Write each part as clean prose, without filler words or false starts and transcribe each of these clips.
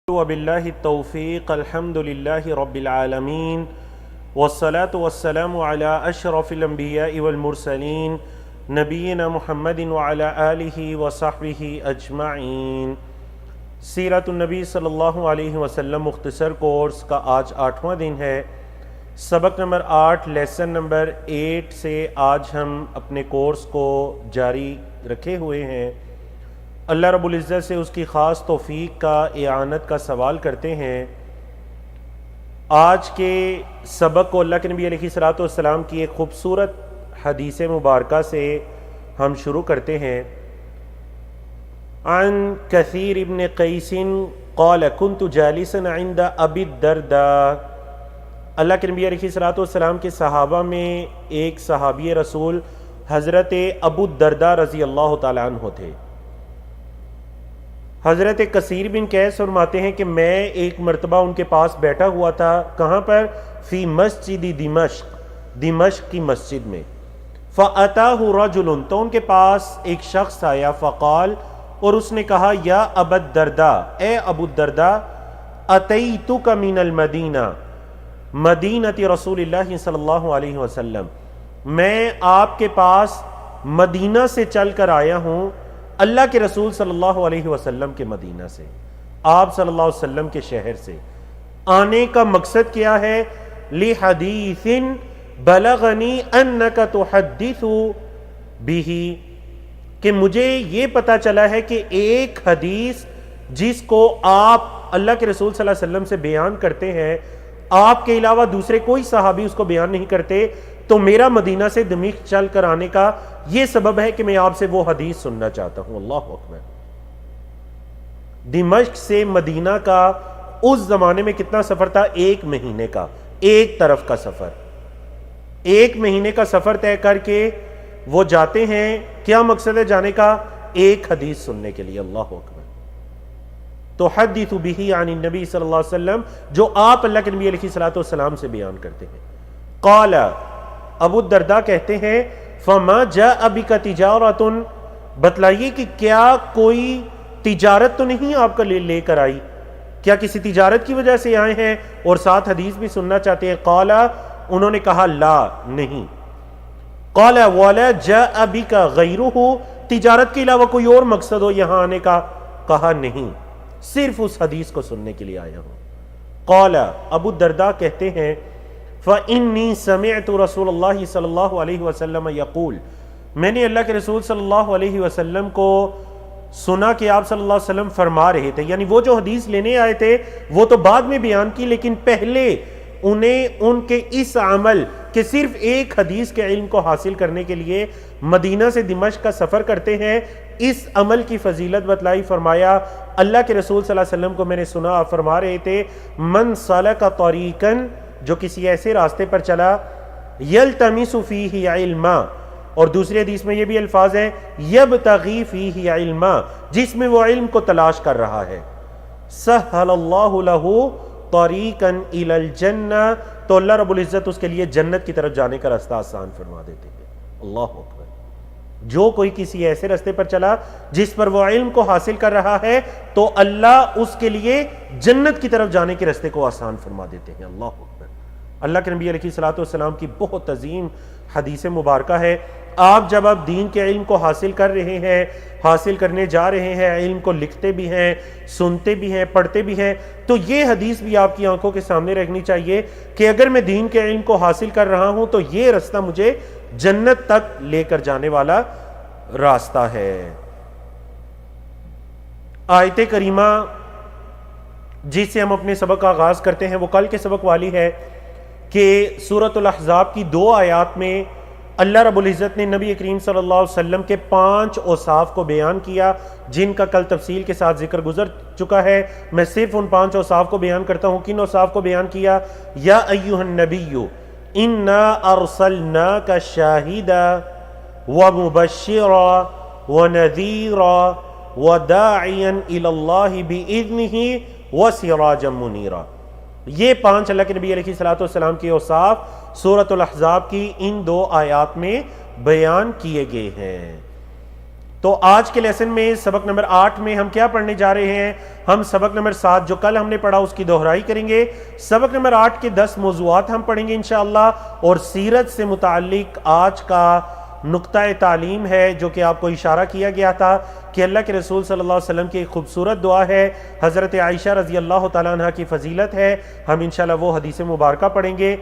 وباللہ التوفیق الحمد للہ رب العالمین والصلاة والسلام علی اشرف الانبیاء والمرسلین نبینا محمد وعلی آلہ وصحبہ اجمعین۔ سیرت النبی صلی اللہ علیہ وسلم مختصر کورس کا آج 8واں دن ہے۔ سبق نمبر 8 لیسن نمبر 8 سے آج ہم اپنے کورس کو جاری رکھے ہوئے ہیں۔ اللہ رب العزت سے اس کی خاص توفیق کا اعانت کا سوال کرتے ہیں۔ آج کے سبق کو اللہ کے نبی علیہ الصلوۃ والسلام کی ایک خوبصورت حدیث مبارکہ سے ہم شروع کرتے ہیں۔ عن کثیر ابن قیس قال كنت جالسا عند ابی الدرداء۔ اللہ کے نبی علیہ الصلوۃ والسلام کے صحابہ میں ایک صحابی رسول حضرت ابو الدرداء رضی اللہ تعالیٰ عنہ تھے۔ حضرت کثیر بن قیس فرماتے ہیں کہ میں ایک مرتبہ ان کے پاس بیٹھا ہوا تھا۔ کہاں پر؟ فی مسجد دمشق کی مسجد میں۔ فَأَتَاهُ رَجُلٌ، تو ان کے پاس ایک شخص آیا، فقال، اور اس نے کہا، یا ابا الدرداء، اے ابو الدرداء، اتیتک من المدینہ، مدینۃ رسول اللہ صلی اللہ علیہ وسلم، میں آپ کے پاس مدینہ سے چل کر آیا ہوں، اللہ کے رسول صلی اللہ علیہ وسلم کے مدینہ سے، آپ صلی اللہ علیہ وسلم کے شہر سے۔ آنے کا مقصد کیا ہے؟ لحدیث بلغنی انک تحدث بہ، کہ مجھے یہ پتا چلا ہے کہ ایک حدیث جس کو آپ اللہ کے رسول صلی اللہ علیہ وسلم سے بیان کرتے ہیں، آپ کے علاوہ دوسرے کوئی صحابی اس کو بیان نہیں کرتے، تو میرا مدینہ سے دمشق چل کر آنے کا یہ سبب ہے کہ میں آپ سے وہ حدیث سننا چاہتا ہوں۔ اللہ اکبر۔ دمشق سے مدینہ کا اس زمانے میں کتنا سفر تھا؟ 1 مہینے کا، ایک طرف کا سفر، 1 مہینے کا سفر طے کر کے وہ جاتے ہیں۔ کیا مقصد ہے جانے کا؟ ایک حدیث سننے کے لیے۔ اللہ اکبر۔ تو حدیث بہ عن النبی صلی اللہ علیہ وسلم، جو آپ اللہ کے نبی علیہ الصلوۃ والسلام سے بیان کرتے ہیں۔ قال، ابو الدرداء کہتے ہیں، فما جاء بک تجارۃ، بتلائیے کہ کیا کوئی تجارت تو نہیں آپ کا لے کر آئی؟ کیا کسی تجارت کی وجہ سے آئے ہیں اور ساتھ حدیث بھی سننا چاہتے ہیں؟ قال، انہوں نے کہا، لا، نہیں۔ قال ولا جاء بک غیرہ، تجارت کے علاوہ کوئی اور مقصد ہو یہاں آنے کا؟ کہا نہیں، صرف اس حدیث کو سننے کے لیے آیا ہوں۔ قال، ابو الدرداء کہتے ہیں، فإنی سمعت رسول اللہ صلی اللہ علیہ وسلم یقول، میں نے اللہ کے رسول صلی اللہ علیہ وسلم کو سنا کہ آپ صلی اللہ علیہ وسلم فرما رہے تھے، یعنی وہ جو حدیث لینے آئے تھے وہ تو بعد میں بیان کی، لیکن پہلے انہیں ان کے اس عمل کہ صرف ایک حدیث کے علم کو حاصل کرنے کے لیے مدینہ سے دمشق کا سفر کرتے ہیں، اس عمل کی فضیلت بتلائی۔ فرمایا، اللہ کے رسول صلی اللہ علیہ وسلم کو میں نے سنا، فرما رہے تھے، من سلک طریقا، جو کسی ایسے راستے پر چلا، یلتمس فیہ علما، اور دوسری حدیث میں یہ بھی الفاظ ہیں، یبتغی فیہ علما، جس میں وہ علم کو تلاش کر رہا ہے، سہل اللہ لہ طریقا الی الجنہ، تو اللہ رب العزت اس کے لیے جنت کی طرف جانے کا راستہ آسان فرما دیتے ہیں۔ اللہ اکبر۔ جو کوئی کسی ایسے راستے پر چلا جس پر وہ علم کو حاصل کر رہا ہے، تو اللہ اس کے لیے جنت کی طرف جانے کے راستے کو آسان فرما دیتے ہیں۔ اللہ اکبر۔ اللہ کے نبی علیہ الصلوۃ والسلام کی بہت عظیم حدیث مبارکہ ہے۔ آپ جب آپ دین کے علم کو حاصل کر رہے ہیں، حاصل کرنے جا رہے ہیں، علم کو لکھتے بھی ہیں، سنتے بھی ہیں، پڑھتے بھی ہیں، تو یہ حدیث بھی آپ کی آنکھوں کے سامنے رکھنی چاہیے کہ اگر میں دین کے علم کو حاصل کر رہا ہوں تو یہ راستہ مجھے جنت تک لے کر جانے والا راستہ ہے۔ آیت کریمہ جس سے ہم اپنے سبق کا آغاز کرتے ہیں وہ کل کے سبق والی ہے کہ سورۃ الاحزاب کی 2 آیات میں اللہ رب العزت نے نبی کریم صلی اللہ علیہ وسلم کے 5 اوصاف کو بیان کیا، جن کا کل تفصیل کے ساتھ ذکر گزر چکا ہے۔ میں صرف ان 5 اوصاف کو بیان کرتا ہوں۔ کن اوصاف کو بیان کیا؟ یا ایھا النبی انا ارسلناک شاہدا ومبشرا ونذیرا وداعیا الی اللہ باذنہ وسراجا منیرا۔ یہ 5 اللہ کے نبی علیہ الصلوۃ والسلام کے اوصاف سورۃ الاحزاب کی ان 2 آیات میں بیان کیے گئے ہیں۔ تو آج کے لیسن میں سبق نمبر 8 میں ہم کیا پڑھنے جا رہے ہیں؟ ہم سبق نمبر 7 جو کل ہم نے پڑھا اس کی دہرائی کریں گے. سبق نمبر 8 کے 10 موضوعات ہم پڑھیں گے انشاءاللہ، اور سیرت سے متعلق آج کا نقطہ تعلیم ہے جو کہ آپ کو اشارہ کیا گیا تھا کہ اللہ کے رسول صلی اللہ علیہ وسلم کی ایک خوبصورت دعا ہے، حضرت عائشہ رضی اللہ تعالیٰ عنہ کی فضیلت ہے. ہم انشاءاللہ وہ حدیث مبارکہ پڑھیں گے.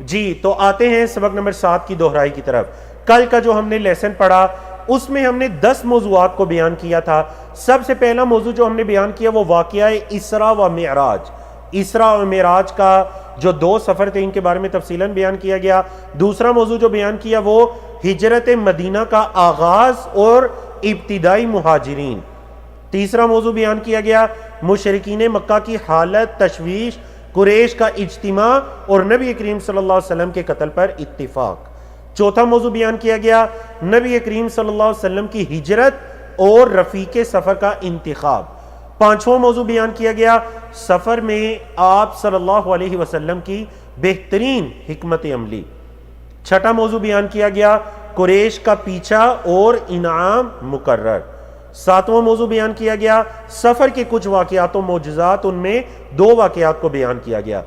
جی تو آتے ہیں سبق نمبر 7 کی دہرائی کی طرف. کل کا جو ہم نے لیسن پڑھا اس میں ہم نے 10 موضوعات کو بیان کیا تھا. سب سے پہلا موضوع جو ہم نے بیان کیا وہ واقعہ اسراء و معراج. اسراء و معراج کا جو 2 سفر تھے ان کے بارے میں تفصیلاً بیان کیا گیا. دوسرا موضوع جو بیان کیا وہ ہجرت مدینہ کا آغاز اور ابتدائی مہاجرین. تیسرا موضوع بیان کیا گیا مشرکین مکہ کی حالت، تشویش، قریش کا اجتماع اور نبی کریم صلی اللہ علیہ وسلم کے قتل پر اتفاق. چوتھا موضوع بیان کیا گیا نبی کریم صلی اللہ علیہ وسلم کی ہجرت اور رفیق سفر کا انتخاب. پانچواں موضوع بیان کیا گیا سفر میں آپ صلی اللہ علیہ وسلم کی بہترین حکمت عملی. چھٹا موضوع بیان کیا گیا قریش کا پیچھا اور انعام مقرر. ساتواں موضوع بیان کیا گیا سفر کے کچھ واقعات و معجزات، ان میں 2 واقعات کو بیان کیا گیا.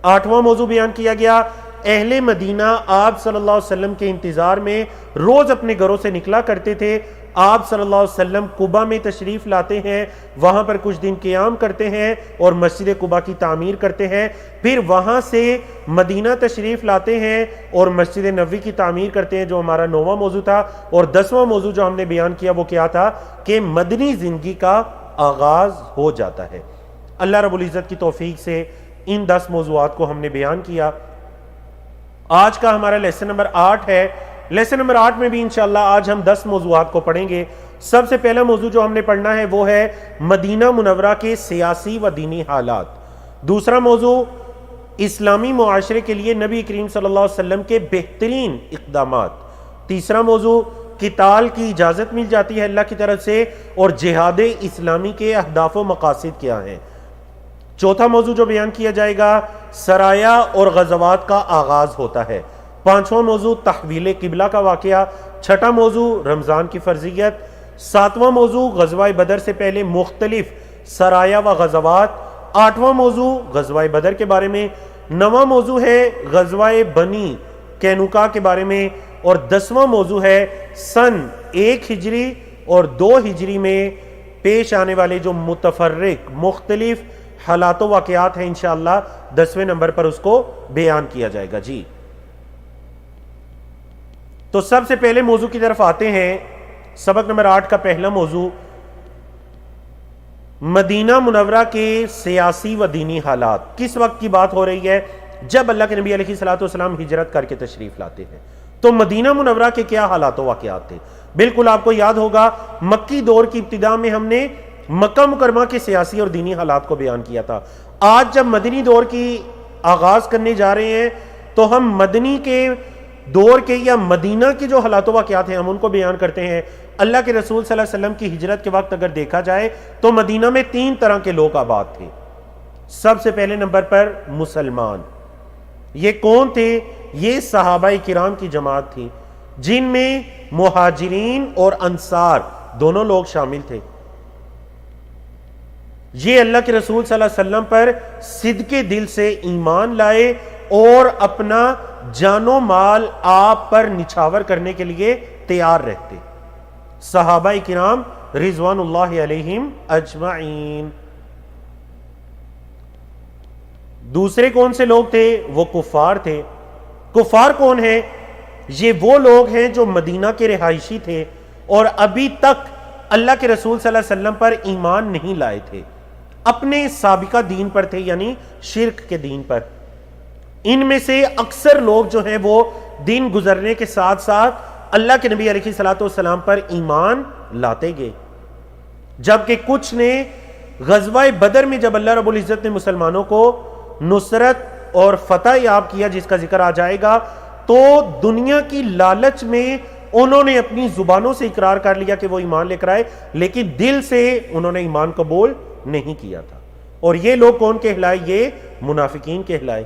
آٹھواں موضوع بیان کیا گیا اہل مدینہ آپ صلی اللہ علیہ وسلم کے انتظار میں روز اپنے گھروں سے نکلا کرتے تھے. آپ صلی اللہ علیہ وسلم قباء میں تشریف لاتے ہیں، وہاں پر کچھ دن قیام کرتے ہیں اور مسجد قباء کی تعمیر کرتے ہیں. پھر وہاں سے مدینہ تشریف لاتے ہیں اور مسجد نبوی کی تعمیر کرتے ہیں، جو ہمارا 9واں موضوع تھا. اور 10واں موضوع جو ہم نے بیان کیا وہ کیا تھا کہ مدنی زندگی کا آغاز ہو جاتا ہے. اللہ رب العزت کی توفیق سے ان 10 موضوعات کو ہم نے بیان کیا. آج کا ہمارا لیسن نمبر 8 ہے. لیسن نمبر 8 میں بھی انشاءاللہ آج ہم 10 موضوعات کو پڑھیں گے. سب سے پہلا موضوع جو ہم نے پڑھنا ہے وہ ہے مدینہ منورہ کے سیاسی و دینی حالات. دوسرا موضوع اسلامی معاشرے کے لیے نبی کریم صلی اللہ علیہ وسلم کے بہترین اقدامات. تیسرا موضوع قتال کی اجازت مل جاتی ہے اللہ کی طرف سے اور جہاد اسلامی کے اہداف و مقاصد کیا ہیں. چوتھا موضوع جو بیان کیا جائے گا سرایا اور غزوات کا آغاز ہوتا ہے. پانچواں موضوع تحویل قبلہ کا واقعہ. چھٹا موضوع رمضان کی فرضیت. ساتواں موضوع غزوہ بدر سے پہلے مختلف سرایا و غزوات. آٹھواں موضوع غزوہ بدر کے بارے میں. نواں موضوع ہے غزوہ بنی کینوکا کے بارے میں. اور 10واں موضوع ہے سن 1 ہجری اور 2 ہجری میں پیش آنے والے جو متفرق مختلف حالات و واقعات ہیں انشاءاللہ 10ویں نمبر پر اس کو بیان کیا جائے گا. جی تو سب سے پہلے موضوع کی طرف آتے ہیں. سبق نمبر 8 کا پہلا موضوع مدینہ منورہ کے سیاسی و دینی حالات. کس وقت کی بات ہو رہی ہے؟ جب اللہ کے نبی علیہ الصلوۃ والسلام ہجرت کر کے تشریف لاتے ہیں. تو مدینہ منورہ کے کیا حالات و واقعات تھے؟ بالکل آپ کو یاد ہوگا مکی دور کی ابتدا میں ہم نے مکہ مکرمہ کے سیاسی اور دینی حالات کو بیان کیا تھا. آج جب مدنی دور کی آغاز کرنے جا رہے ہیں تو ہم مدنی کے دور کے یا مدینہ کے جو حالات و واقعات ہیں ہم ان کو بیان کرتے ہیں. اللہ کے رسول صلی اللہ علیہ وسلم کی ہجرت کے وقت اگر دیکھا جائے تو مدینہ میں 3 طرح کے لوگ آباد تھے. سب سے پہلے نمبر پر مسلمان. یہ کون تھے؟ یہ صحابہ کرام کی جماعت تھی جن میں مہاجرین اور انصار دونوں لوگ شامل تھے. یہ اللہ کے رسول صلی اللہ علیہ وسلم پر صدقے دل سے ایمان لائے اور اپنا جان و مال آپ پر نچھاور کرنے کے لیے تیار رہتے. صحابہ کرام رضوان اللہ علیہم اجمعین. دوسرے کون سے لوگ تھے؟ وہ کفار تھے. کفار کون ہیں؟ یہ وہ لوگ ہیں جو مدینہ کے رہائشی تھے اور ابھی تک اللہ کے رسول صلی اللہ علیہ وسلم پر ایمان نہیں لائے تھے، اپنے سابقہ دین پر تھے، یعنی شرک کے دین پر. ان میں سے اکثر لوگ جو ہیں وہ دن گزرنے کے ساتھ ساتھ اللہ کے نبی علیہ الصلوۃ والسلام پر ایمان لاتے گئے، جبکہ کچھ نے غزوہ بدر میں جب اللہ رب العزت نے مسلمانوں کو نصرت اور فتح یاب کیا جس کا ذکر آ جائے گا، تو دنیا کی لالچ میں انہوں نے اپنی زبانوں سے اقرار کر لیا کہ وہ ایمان لے کر آئے، لیکن دل سے انہوں نے ایمان قبول نہیں کیا تھا. اور یہ لوگ کون کہلائے؟ یہ منافقین کہلائے.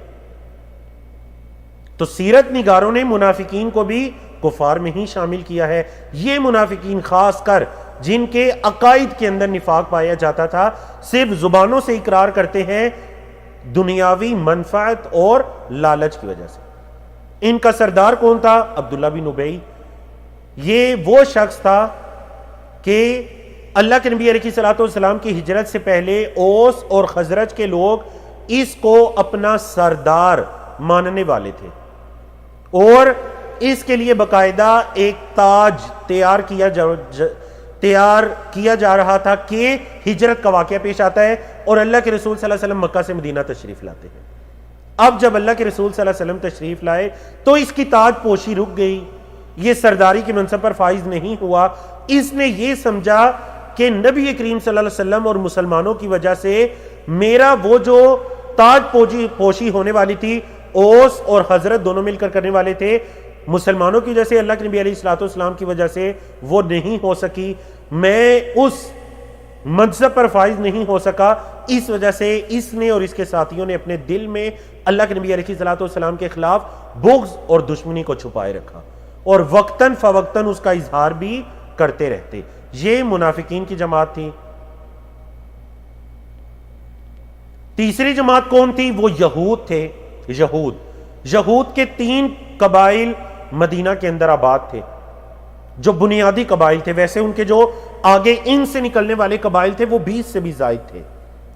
تو سیرت نگاروں نے منافقین کو بھی کفار میں ہی شامل کیا ہے۔ یہ منافقین خاص کر جن کے عقائد کے اندر نفاق پایا جاتا تھا، صرف زبانوں سے اقرار کرتے ہیں دنیاوی منفعت اور لالچ کی وجہ سے۔ ان کا سردار کون تھا؟ عبداللہ بن ابی۔ یہ وہ شخص تھا کہ اللہ کے نبی علیہ الصلوۃ والسلام کی ہجرت سے پہلے اوس اور خزرج کے لوگ اس کو اپنا سردار ماننے والے تھے، اور اس کے لیے باقاعدہ ایک تاج تیار کیا جا رہا تھا کہ ہجرت کا واقعہ پیش آتا ہے اور اللہ کے رسول صلی اللہ علیہ وسلم مکہ سے مدینہ تشریف لاتے ہیں۔ اب جب اللہ کے رسول صلی اللہ علیہ وسلم تشریف لائے تو اس کی تاج پوشی رک گئی، یہ سرداری کے منصب پر فائز نہیں ہوا۔ اس نے یہ سمجھا کہ نبی کریم صلی اللہ علیہ وسلم اور مسلمانوں کی وجہ سے میرا وہ جو تاج پوشی ہونے والی تھی، اوس اور حضرت دونوں مل کر کرنے والے تھے، مسلمانوں کی وجہ سے، اللہ کے نبی علیہ الصلوۃ والسلام کی وجہ سے وہ نہیں ہو سکی، میں اس منصب پر فائز نہیں ہو سکا۔ اس وجہ سے اس نے اور اس کے ساتھیوں نے اپنے دل میں اللہ کے نبی علیہ الصلوۃ والسلام کے خلاف بغض اور دشمنی کو چھپائے رکھا، اور وقتاً فوقتاً اس کا اظہار بھی کرتے رہتے۔ یہ منافقین کی جماعت تھی۔ تیسری جماعت کون تھی؟ وہ یہود تھے۔ یہود کے 3 قبائل مدینہ کے اندر آباد تھے جو بنیادی قبائل تھے۔ ویسے ان کے جو آگے ان سے نکلنے والے قبائل تھے وہ 20 سے بھی زائد تھے،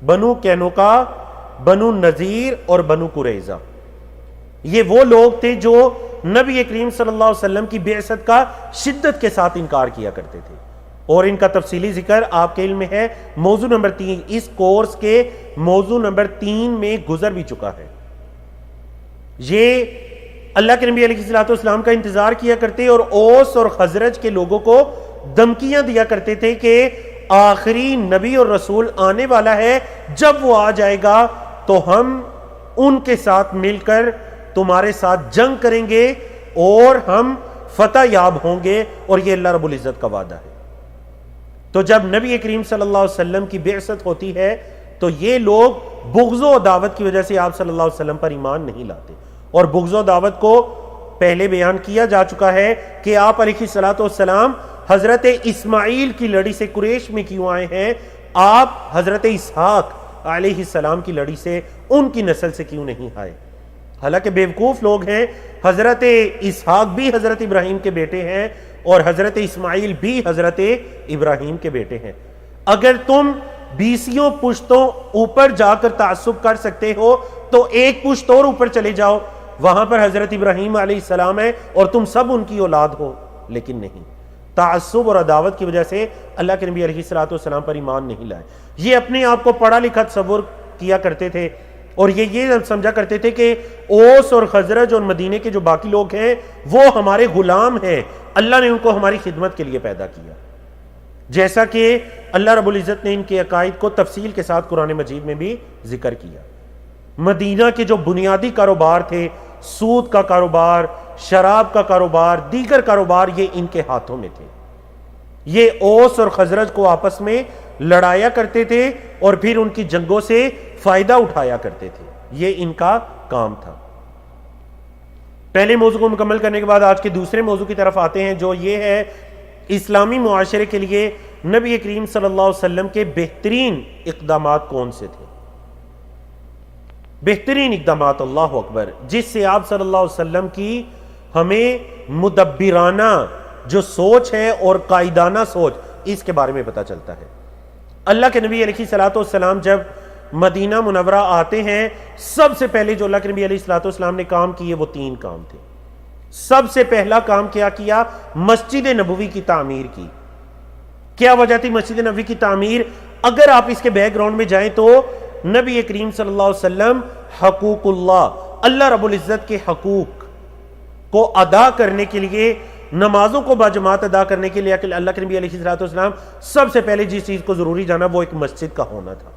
بنو قینوقا، بنو نذیر اور بنو قریظہ۔ یہ وہ لوگ تھے جو نبی کریم صلی اللہ علیہ وسلم کی بعثت کا شدت کے ساتھ انکار کیا کرتے تھے، اور ان کا تفصیلی ذکر آپ کے علم میں ہے۔ موضوع نمبر 3 اس کورس کے موضوع نمبر 3 میں گزر بھی چکا ہے۔ یہ اللہ کے نبی علیہ الصلوۃ والسلام کا انتظار کیا کرتے اور اوس اور خزرج کے لوگوں کو دھمکیاں دیا کرتے تھے کہ آخری نبی اور رسول آنے والا ہے، جب وہ آ جائے گا تو ہم ان کے ساتھ مل کر تمہارے ساتھ جنگ کریں گے اور ہم فتح یاب ہوں گے، اور یہ اللہ رب العزت کا وعدہ ہے۔ تو جب نبی کریم صلی اللہ علیہ وسلم کی بعثت ہوتی ہے تو یہ لوگ بغض و عداوت کی وجہ سے آپ صلی اللہ علیہ وسلم پر ایمان نہیں لاتے، اور بغض و عداوت کو پہلے بیان کیا جا چکا ہے کہ آپ علیہ الصلوۃ والسلام حضرت اسماعیل کی لڑی سے قریش میں کیوں آئے ہیں، آپ حضرت اسحاق علیہ السلام کی لڑی سے، ان کی نسل سے کیوں نہیں آئے؟ حالانکہ بیوقوف لوگ ہیں، حضرت اسحاق بھی حضرت ابراہیم کے بیٹے ہیں اور حضرت اسماعیل بھی حضرت ابراہیم کے بیٹے ہیں۔ اگر تم 20 پشتوں اوپر جا کر تعصب کر سکتے ہو تو ایک پشت اور اوپر چلے جاؤ، وہاں پر حضرت ابراہیم علیہ السلام ہے اور تم سب ان کی اولاد ہو، لیکن نہیں، تعصب اور عداوت کی وجہ سے اللہ کے نبی علیہ الصلوۃ والسلام پر ایمان نہیں لائے۔ یہ اپنے آپ کو پڑھا لکھا تصور کیا کرتے تھے، اور یہ سمجھا کرتے تھے کہ اوس اور خزرج اور مدینے کے جو باقی لوگ ہیں وہ ہمارے غلام ہیں، اللہ نے ان کو ہماری خدمت کے لیے پیدا کیا، جیسا کہ اللہ رب العزت نے ان کے عقائد کو تفصیل کے ساتھ قرآن مجید میں بھی ذکر کیا۔ مدینہ کے جو بنیادی کاروبار تھے، سود کا کاروبار، شراب کا کاروبار، دیگر کاروبار، یہ ان کے ہاتھوں میں تھے۔ یہ اوس اور خزرج کو آپس میں لڑایا کرتے تھے اور پھر ان کی جنگوں سے فائدہ اٹھایا کرتے تھے، یہ ان کا کام تھا۔ پہلے موضوع کو مکمل کرنے کے بعد آج کے دوسرے موضوع کی طرف آتے ہیں، جو یہ ہے اسلامی معاشرے کے لیے نبی کریم صلی اللہ علیہ وسلم کے بہترین اقدامات کون سے تھے؟ بہترین اقدامات، اللہ اکبر، جس سے آپ صلی اللہ علیہ وسلم کی ہمیں مدبرانہ جو سوچ ہے اور قائدانہ سوچ، اس کے بارے میں پتہ چلتا ہے۔ اللہ کے نبی علیہ الصلوۃ والسلام جب مدینہ منورہ آتے ہیں، سب سے پہلے جو اللہ کے نبی علیہ الصلوۃ والسلام نے کام کیے وہ 3 کام تھے۔ سب سے پہلا کام کیا؟ مسجد نبوی کی تعمیر کی۔ کیا وجہ تھی مسجد نبوی کی تعمیر؟ اگر آپ اس کے بیک گراؤنڈ میں جائیں تو نبی کریم صلی اللہ علیہ وسلم حقوق اللہ رب العزت کے حقوق کو ادا کرنے کے لیے، نمازوں کو باجماعت ادا کرنے کے لیے اللہ کے نبی علیہ الصلوۃ والسلام سب سے پہلے جس چیز کو ضروری جانا وہ ایک مسجد کا ہونا تھا۔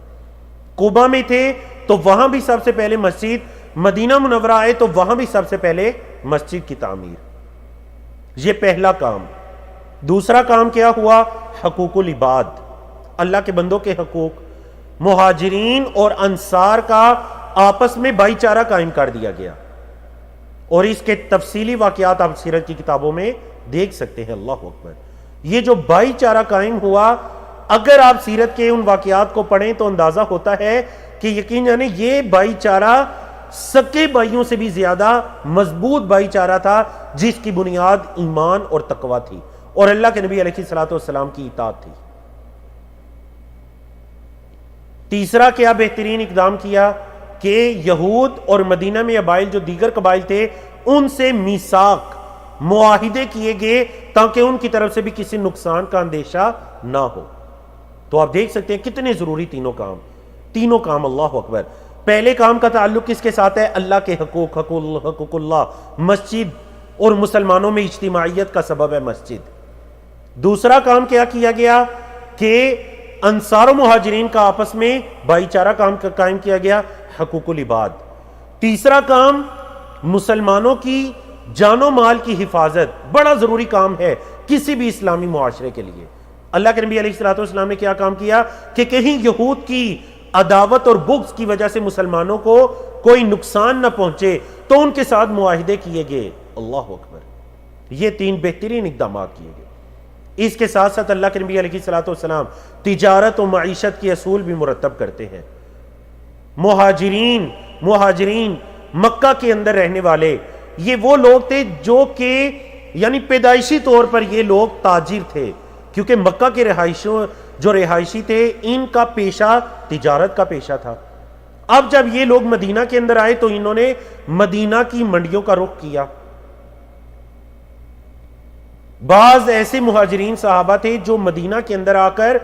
قباء میں تھے تو وہاں بھی سب سے پہلے مسجد، مدینہ منورہ آئے تو وہاں بھی سب سے پہلے مسجد کی تعمیر، یہ پہلا کام۔ دوسرا کام کیا ہوا؟ حقوق العباد، اللہ کے بندوں کے حقوق، مہاجرین اور انصار کا آپس میں بھائی چارہ قائم کر دیا گیا، اور اس کے تفصیلی واقعات آپ سیرت کی کتابوں میں دیکھ سکتے ہیں. اللہ اکبر. یہ جو بھائی چارہ قائم ہوا، اگر آپ سیرت کے ان واقعات کو پڑھیں تو اندازہ ہوتا ہے کہ یقین جانے یہ بھائی چارہ سکے بھائیوں سے بھی زیادہ مضبوط بھائی چارہ تھا، جس کی بنیاد ایمان اور تقوی تھی اور اللہ کے نبی علیہ الصلوۃ والسلام کی اطاعت تھی. تیسرا کیا بہترین اقدام کیا کہ یہود اور مدینہ میں ابائل جو دیگر قبائل تھے ان سے میثاق معاہدے کیے گئے تاکہ ان کی طرف سے بھی کسی نقصان کا اندیشہ نہ ہو. تو آپ دیکھ سکتے ہیں کتنے ضروری تینوں کام. اللہ اکبر. پہلے کام کا تعلق کس کے ساتھ ہے؟ اللہ کے حقوق، حقوق اللہ. مسجد اور مسلمانوں میں اجتماعیت کا سبب ہے مسجد. دوسرا کام کیا کیا گیا کہ انصار و مہاجرین کا آپس میں بھائی چارہ قائم کیا گیا، حقوق العباد. تیسرا کام مسلمانوں کی جان و مال کی حفاظت، بڑا ضروری کام ہے کسی بھی اسلامی معاشرے کے لیے. اللہ کے نبی علیہ الصلوۃ والسلام نے کیا کام کیا کہ کہیں یہود کی عداوت اور بغض کی وجہ سے مسلمانوں کو کوئی نقصان نہ پہنچے تو ان کے ساتھ معاہدے کیے گئے. اللہ اکبر. یہ 3 بہترین اقدامات کیے گئے. اس کے ساتھ ساتھ اللہ کے نبی علیہ الصلوۃ والسلام تجارت و معیشت کے اصول بھی مرتب کرتے ہیں. مہاجرین مکہ کے اندر رہنے والے یہ وہ لوگ تھے جو کہ یعنی پیدائشی طور پر یہ لوگ تاجر تھے، کیونکہ مکہ کے رہائشی تھے ان کا پیشہ تجارت کا پیشہ تھا. اب جب یہ لوگ مدینہ کے اندر آئے تو انہوں نے مدینہ کی منڈیوں کا رخ کیا. بعض ایسے مہاجرین صحابہ تھے جو مدینہ کے اندر آ کر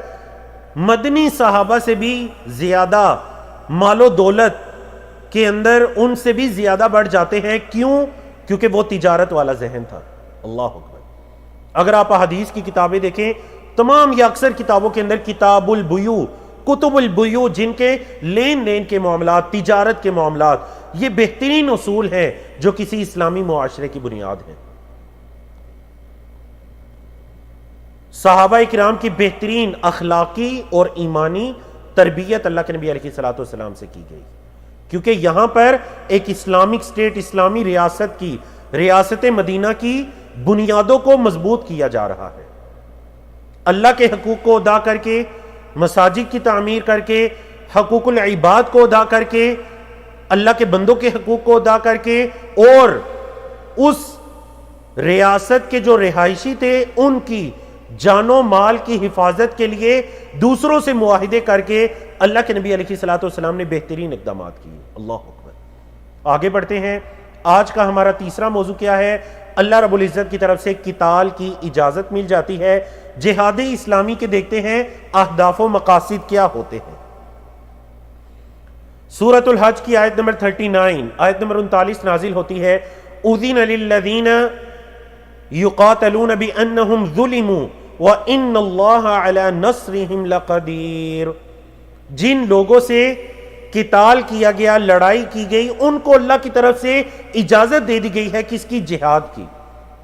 مدنی صحابہ سے بھی زیادہ مال و دولت کے اندر ان سے بھی زیادہ بڑھ جاتے ہیں. کیوں؟ کیونکہ وہ تجارت والا ذہن تھا. اللہ اکبر. اگر آپ حدیث کی کتابیں دیکھیں تمام یا اکثر کتابوں کے اندر کتاب البیوع، کتب البیوع، جن کے لین دین کے معاملات، تجارت کے معاملات، یہ بہترین اصول ہیں جو کسی اسلامی معاشرے کی بنیاد ہیں. صحابہ کرام کی بہترین اخلاقی اور ایمانی تربیت اللہ کے نبی علیہ الصلوۃ والسلام سے کی گئی، کیونکہ یہاں پر ایک اسلامک اسٹیٹ، اسلامی ریاست مدینہ کی بنیادوں کو مضبوط کیا جا رہا ہے. اللہ کے حقوق کو ادا کر کے، مساجد کی تعمیر کر کے، حقوق العباد کو ادا کر کے، اللہ کے بندوں کے حقوق کو ادا کر کے، اور اس ریاست کے جو رہائشی تھے ان کی جان و مال کی حفاظت کے لیے دوسروں سے معاہدے کر کے اللہ کے نبی علیہ الصلوۃ والسلام نے بہترین اقدامات کیے. اللہ اکبر. آگے بڑھتے ہیں. آج کا ہمارا تیسرا موضوع کیا ہے؟ اللہ رب العزت کی طرف سے قتال کی اجازت مل جاتی ہے. جہاد اسلامی کے دیکھتے ہیں اہداف و مقاصد کیا ہوتے ہیں. سورۃ الحج کی آیت نمبر 39، آیت نمبر 39 نازل ہوتی ہے. اذن للذین یقاتلون بانہم ظلموا وان اللہ علی نصرہم لقدیر. جن لوگوں سے قتال کیا گیا، لڑائی کی گئی، ان کو اللہ کی طرف سے اجازت دے دی گئی ہے کس کی؟ جہاد کی.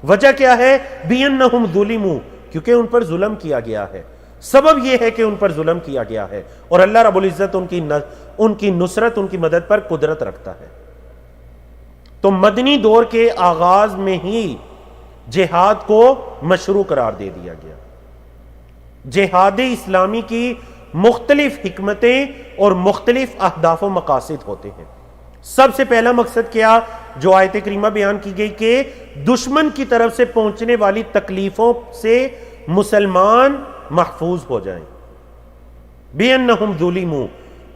وجہ کیا ہے؟ بِأَنَّهُمْ ظُلِمُوا، کیونکہ ان پر ظلم کیا گیا ہے. سبب یہ ہے کہ ان پر ظلم کیا گیا ہے اور اللہ رب العزت ان کی نصرت، ان کی مدد پر قدرت رکھتا ہے. تو مدنی دور کے آغاز میں ہی جہاد کو مشروع قرار دے دیا گیا. جہاد اسلامی کی مختلف حکمتیں اور مختلف اہداف و مقاصد ہوتے ہیں. سب سے پہلا مقصد کیا جو آیت کریمہ بیان کی گئی کہ دشمن کی طرف سے پہنچنے والی تکلیفوں سے مسلمان محفوظ ہو جائیں. بِأَنَّهُمْ ظُلِمُوا،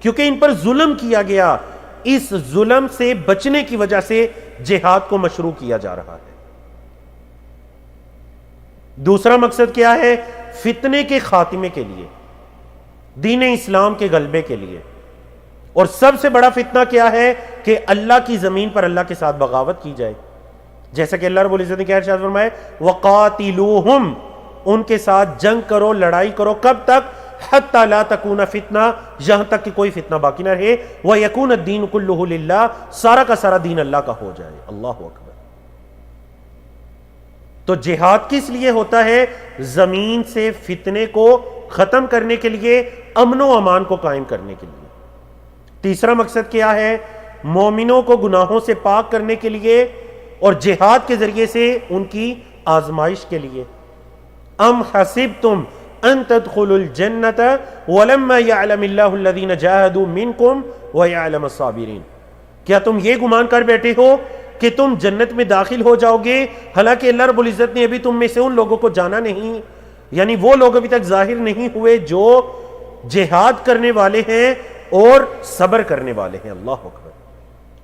کیونکہ ان پر ظلم کیا گیا، اس ظلم سے بچنے کی وجہ سے جہاد کو مشروع کیا جا رہا ہے. دوسرا مقصد کیا ہے؟ فتنے کے خاتمے کے لیے، دین اسلام کے غلبے کے لیے. اور سب سے بڑا فتنہ کیا ہے؟ کہ اللہ کی زمین پر اللہ کے ساتھ بغاوت کی جائے. جیسا کہ اللہ رب العزت نے کیا ارشاد فرمایا؟ وَقَاتِلُوهُمْ، ان کے ساتھ جنگ کرو، لڑائی کرو. کب تک؟ حَتَّى لَا تَكُونَ فِتْنَةٌ، جہاں تک کہ کوئی فتنہ باقی نہ رہے. وَيَكُونَ الدِّينُ كُلُّهُ لِلَّهِ، سارا کا سارا دین اللہ کا ہو جائے. اللہ اکبر. تو جہاد کس لیے ہوتا ہے؟ زمین سے فتنے کو ختم کرنے کے لیے، امن و امان کو قائم کرنے کے لیے. تیسرا مقصد کیا ہے؟ مومنوں کو گناہوں سے پاک کرنے کے لیے، اور جہاد کے ذریعے سے ان کی آزمائش کے لیے. ام حسبتم ان تدخلوا الجنت ولما يعلم الله الذين جاهدوا منكم ويعلم الصابرين. کیا تم یہ گمان کر بیٹھے ہو کہ تم جنت میں داخل ہو جاؤ گے حالانکہ اللہ رب العزت نے ابھی تم میں سے ان لوگوں کو جانا نہیں، یعنی وہ لوگ ابھی تک ظاہر نہیں ہوئے جو جہاد کرنے والے ہیں اور صبر کرنے والے ہیں. اللہ اکبر.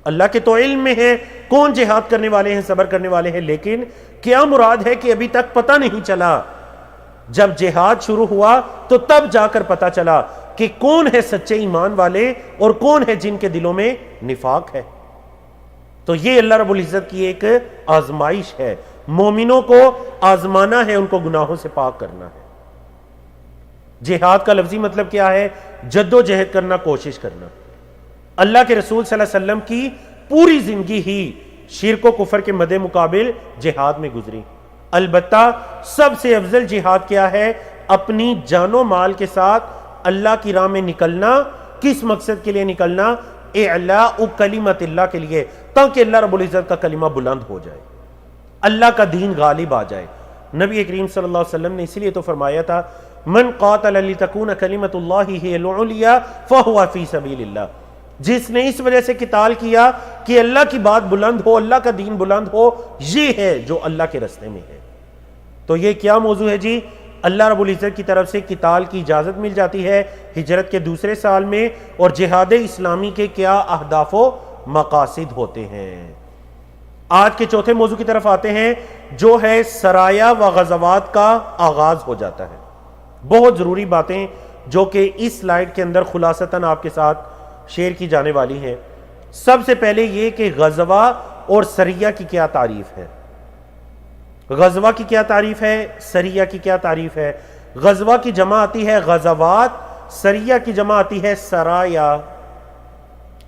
اللہ کے تو علم میں ہے کون جہاد کرنے والے ہیں، صبر کرنے والے ہیں، لیکن کیا مراد ہے کہ ابھی تک پتہ نہیں چلا. جب جہاد شروع ہوا تو تب جا کر پتہ چلا کہ کون ہے سچے ایمان والے اور کون ہے جن کے دلوں میں نفاق ہے. تو یہ اللہ رب العزت کی ایک آزمائش ہے. مومنوں کو آزمانا ہے، ان کو گناہوں سے پاک کرنا ہے. جہاد کا لفظی مطلب کیا ہے؟ جد و جہد کرنا، کوشش کرنا. اللہ کے رسول صلی اللہ علیہ وسلم کی پوری زندگی ہی شرک و کفر کے مد مقابل جہاد میں گزری. البتہ سب سے افضل جہاد کیا ہے؟ اپنی جان و مال کے ساتھ اللہ کی راہ میں نکلنا. کس مقصد کے لیے نکلنا؟ اعلاء کلمت اللہ کے لیے، تاکہ اللہ رب العزت کا کلمہ بلند ہو جائے، اللہ کا دین غالب آ جائے. نبی کریم صلی اللہ علیہ وسلم نے اسی لیے تو فرمایا تھا من قاتل لتکون کلمت اللہ ہی العلیٰ فہو فی سبیل اللہ. جس نے اس وجہ سے قتال کیا کہ اللہ کی بات بلند ہو، اللہ کا دین بلند ہو، یہ ہے جو اللہ کے راستے میں ہے. تو یہ کیا موضوع ہے جی؟ اللہ رب العزت کی طرف سے قتال کی اجازت مل جاتی ہے ہجرت کے دوسرے سال میں، اور جہاد اسلامی کے کیا اہداف و مقاصد ہوتے ہیں. آج کے چوتھے موضوع کی طرف آتے ہیں جو ہے سرایا و غزوات کا آغاز ہو جاتا ہے. بہت ضروری باتیں جو کہ اس سلائیڈ کے اندر خلاصتاً آپ کے ساتھ شیئر کی جانے والی ہیں. سب سے پہلے یہ کہ غزوہ اور سریہ کی کیا تعریف ہے. غزوہ کی کیا تعریف ہے، سریہ کی کیا تعریف ہے. غزوہ کی جمع آتی ہے غزوات، سریہ کی جمع آتی ہے سرایا.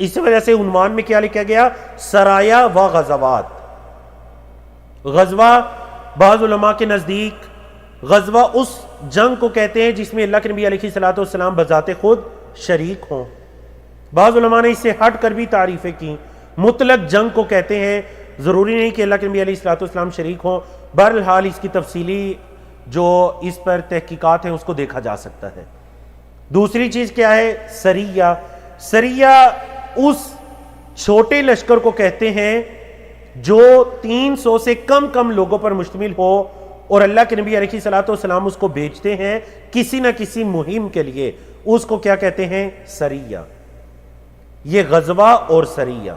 اس وجہ سے عنوان میں کیا لکھا گیا؟ سرایا و غزوات. غزوہ بعض علماء کے نزدیک غزوہ اس جنگ کو کہتے ہیں جس میں اللہ کے نبی علیہ الصلوۃ والسلام بذات خود شریک ہوں. بعض علماء نے اس سے ہٹ کر بھی تعریفیں کی. مطلق جنگ کو کہتے ہیں، ضروری نہیں کہ اللہ کے نبی علیہ الصلوۃ والسلام شریک ہوں. بہرحال اس کی تفصیلی جو اس پر تحقیقات ہیں اس کو دیکھا جا سکتا ہے. دوسری چیز کیا ہے؟ سریہ. سریہ اس چھوٹے لشکر کو کہتے ہیں جو 300 سے کم لوگوں پر مشتمل ہو اور اللہ کے نبی علیہ الصلوۃ والسلام اس کو بھیجتے ہیں کسی نہ کسی مہم کے لیے. اس کو کیا کہتے ہیں؟ سریہ. یہ غزوہ اور سریہ.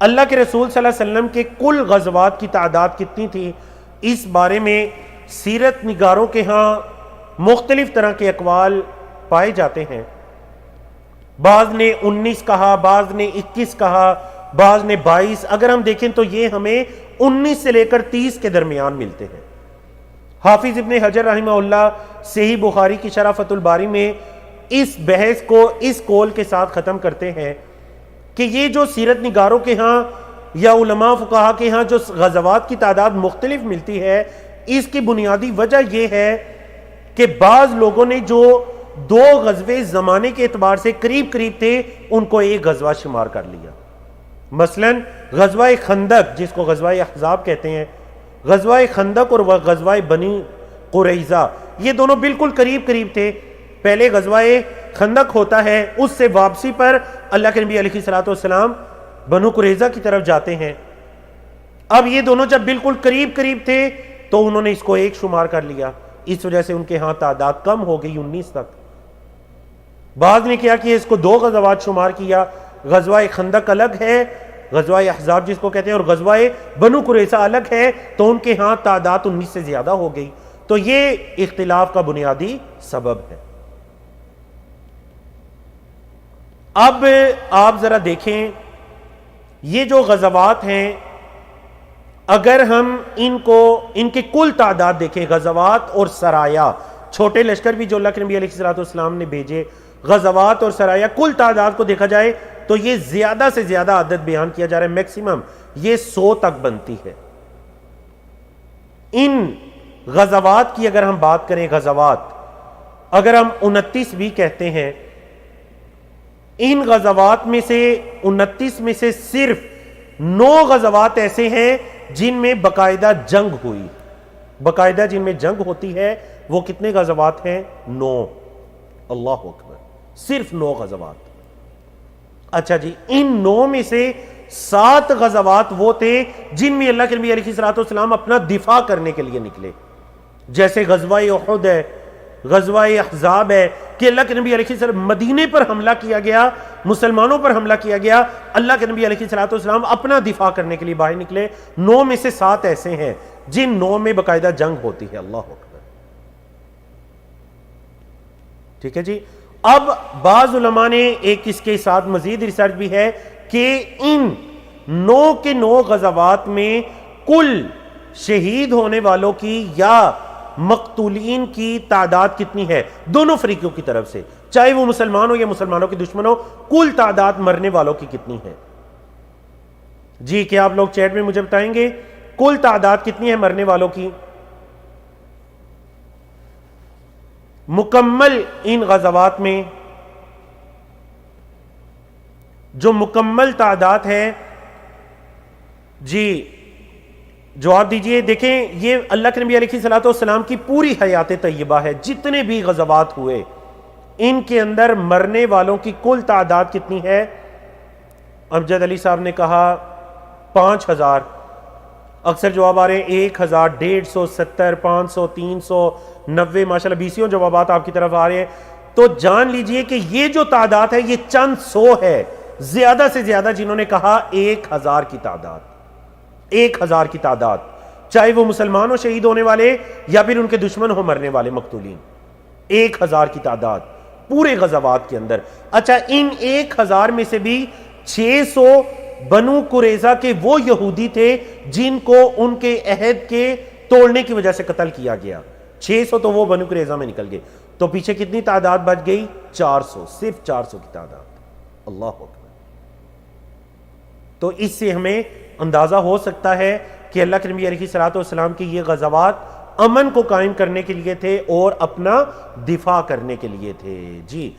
اللہ کے رسول صلی اللہ علیہ وسلم کے کل غزوات کی تعداد کتنی تھی، اس بارے میں سیرت نگاروں کے ہاں مختلف طرح کے اقوال پائے جاتے ہیں. بعض نے 19 کہا، بعض نے 21 کہا، بعض نے 22. اگر ہم دیکھیں تو یہ ہمیں 19 سے لے کر 30 کے درمیان ملتے ہیں. حافظ ابن حجر رحمہ اللہ صحیح بخاری کی شرح فتح الباری میں اس بحث کو اس قول کے ساتھ ختم کرتے ہیں کہ یہ جو سیرت نگاروں کے ہاں یا علماء فقہا کے ہاں جو غزوات کی تعداد مختلف ملتی ہے، اس کی بنیادی وجہ یہ ہے کہ بعض لوگوں نے جو 2 غزوے زمانے کے اعتبار سے قریب تھے ان کو ایک غزوہ شمار کر لیا. مثلا غزوہ خندق جس کو غزوہ احزاب کہتے ہیں، غزوہ خندق اور غزوہ بنی قریظہ یہ دونوں بالکل قریب تھے. پہلے غزوہ خندق ہوتا ہے، اس سے واپسی پر اللہ کے نبی علیہ الصلوۃ والسلام بنو قریظہ کی طرف جاتے ہیں. اب یہ دونوں جب بالکل قریب تھے تو انہوں نے اس کو ایک شمار کر لیا. اس وجہ سے ان کے ہاں تعداد کم ہو گئی 19 تک. بعض نے کیا کہ اس کو 2 غزوات شمار کیا. غزوہ خندق الگ ہے، غزوہ احزاب جس کو کہتے ہیں، اور غزوہ بنو قریظہ الگ ہے، تو ان کے ہاں تعداد 19 سے زیادہ ہو گئی. تو یہ اختلاف کا بنیادی سبب ہے. اب آپ ذرا دیکھیں یہ جو غزوات ہیں، اگر ہم ان کے کل تعداد دیکھیں، غزوات اور سرایا، چھوٹے لشکر بھی جو اللہ کے نبی علیہ الصلوۃ والسلام نے بھیجے، غزوات اور سرایا، کل تعداد کو دیکھا جائے تو یہ زیادہ سے زیادہ عدد بیان کیا جا رہا ہے، میکسیمم یہ 100 تک بنتی ہے. ان غزوات کی اگر ہم بات کریں، غزوات اگر ہم 29 بھی کہتے ہیں، ان غزوات میں سے 29 میں سے صرف 9 غزوات ایسے ہیں جن میں باقاعدہ جنگ ہوئی. باقاعدہ جن میں جنگ ہوتی ہے وہ کتنے غزوات ہیں؟ 9. اللہ اکبر، صرف 9 غزوات. اچھا جی، ان 9 میں سے 7 غزوات وہ تھے جن میں اللہ کے نبی علیہ الصلوۃ والسلام اپنا دفاع کرنے کے لیے نکلے. جیسے غزوہ احد ہے، غزوہ احزاب ہے، کہ اللہ کے نبی علیہ السلام مدینے پر حملہ کیا گیا، مسلمانوں پر حملہ کیا گیا، اللہ کے نبی علیہ السلام اپنا دفاع کرنے کے لیے باہر نکلے. 9 میں سے 7 ایسے ہیں جن 9 میں باقاعدہ جنگ ہوتی ہے. اللہ اکبر. ٹھیک ہے جی. اب بعض علماء نے ایک اس کے ساتھ مزید ریسرچ بھی ہے کہ ان 9 کے 9 غزوات میں کل شہید ہونے والوں کی یا مقتولین کی تعداد کتنی ہے دونوں فریقوں کی طرف سے، چاہے وہ مسلمان ہو یا مسلمانوں کے دشمن ہو، کل تعداد مرنے والوں کی کتنی ہے؟ جی کیا آپ لوگ چیٹ میں مجھے بتائیں گے کل تعداد کتنی ہے مرنے والوں کی؟ مکمل ان غزوات میں جو مکمل تعداد ہے، جی جواب دیجئے. دیکھیں یہ اللہ کے نبی علیہ الصلوۃ والسلام کی پوری حیات طیبہ ہے، جتنے بھی غزوات ہوئے ان کے اندر مرنے والوں کی کل تعداد کتنی ہے؟ امجد علی صاحب نے کہا 5000. اکثر جواب آ رہے ہیں 1000، 150، 70، 500، 390، ماشاءاللہ 20 جوابات آپ کی طرف آ رہے ہیں. تو جان لیجئے کہ یہ جو تعداد ہے یہ چند 100 ہے. زیادہ سے زیادہ جنہوں نے کہا 1000 کی تعداد، 1000 کی تعداد، چاہے وہ مسلمان ہو شہید ہونے والے یا پھر ان کے دشمن ہو مرنے والے مقتولین. 1000 کی تعداد پورے غزوات کے اندر. اچھا ان 1000 میں سے بھی 600 بنو قریظہ کے وہ یہودی تھے جن کو ان کے عہد کے توڑنے کی وجہ سے قتل کیا گیا. 600 تو وہ بنو قریظہ میں نکل گئے. تو پیچھے کتنی تعداد بچ گئی؟ 400. صرف 400 کی تعداد. اللہ اکبر. تو اس سے ہمیں اندازہ ہو سکتا ہے کہ اللہ کے نبی علیہ الصلوۃ والسلام کی یہ غزوات امن کو قائم کرنے کے لیے تھے اور اپنا دفاع کرنے کے لیے تھے. جی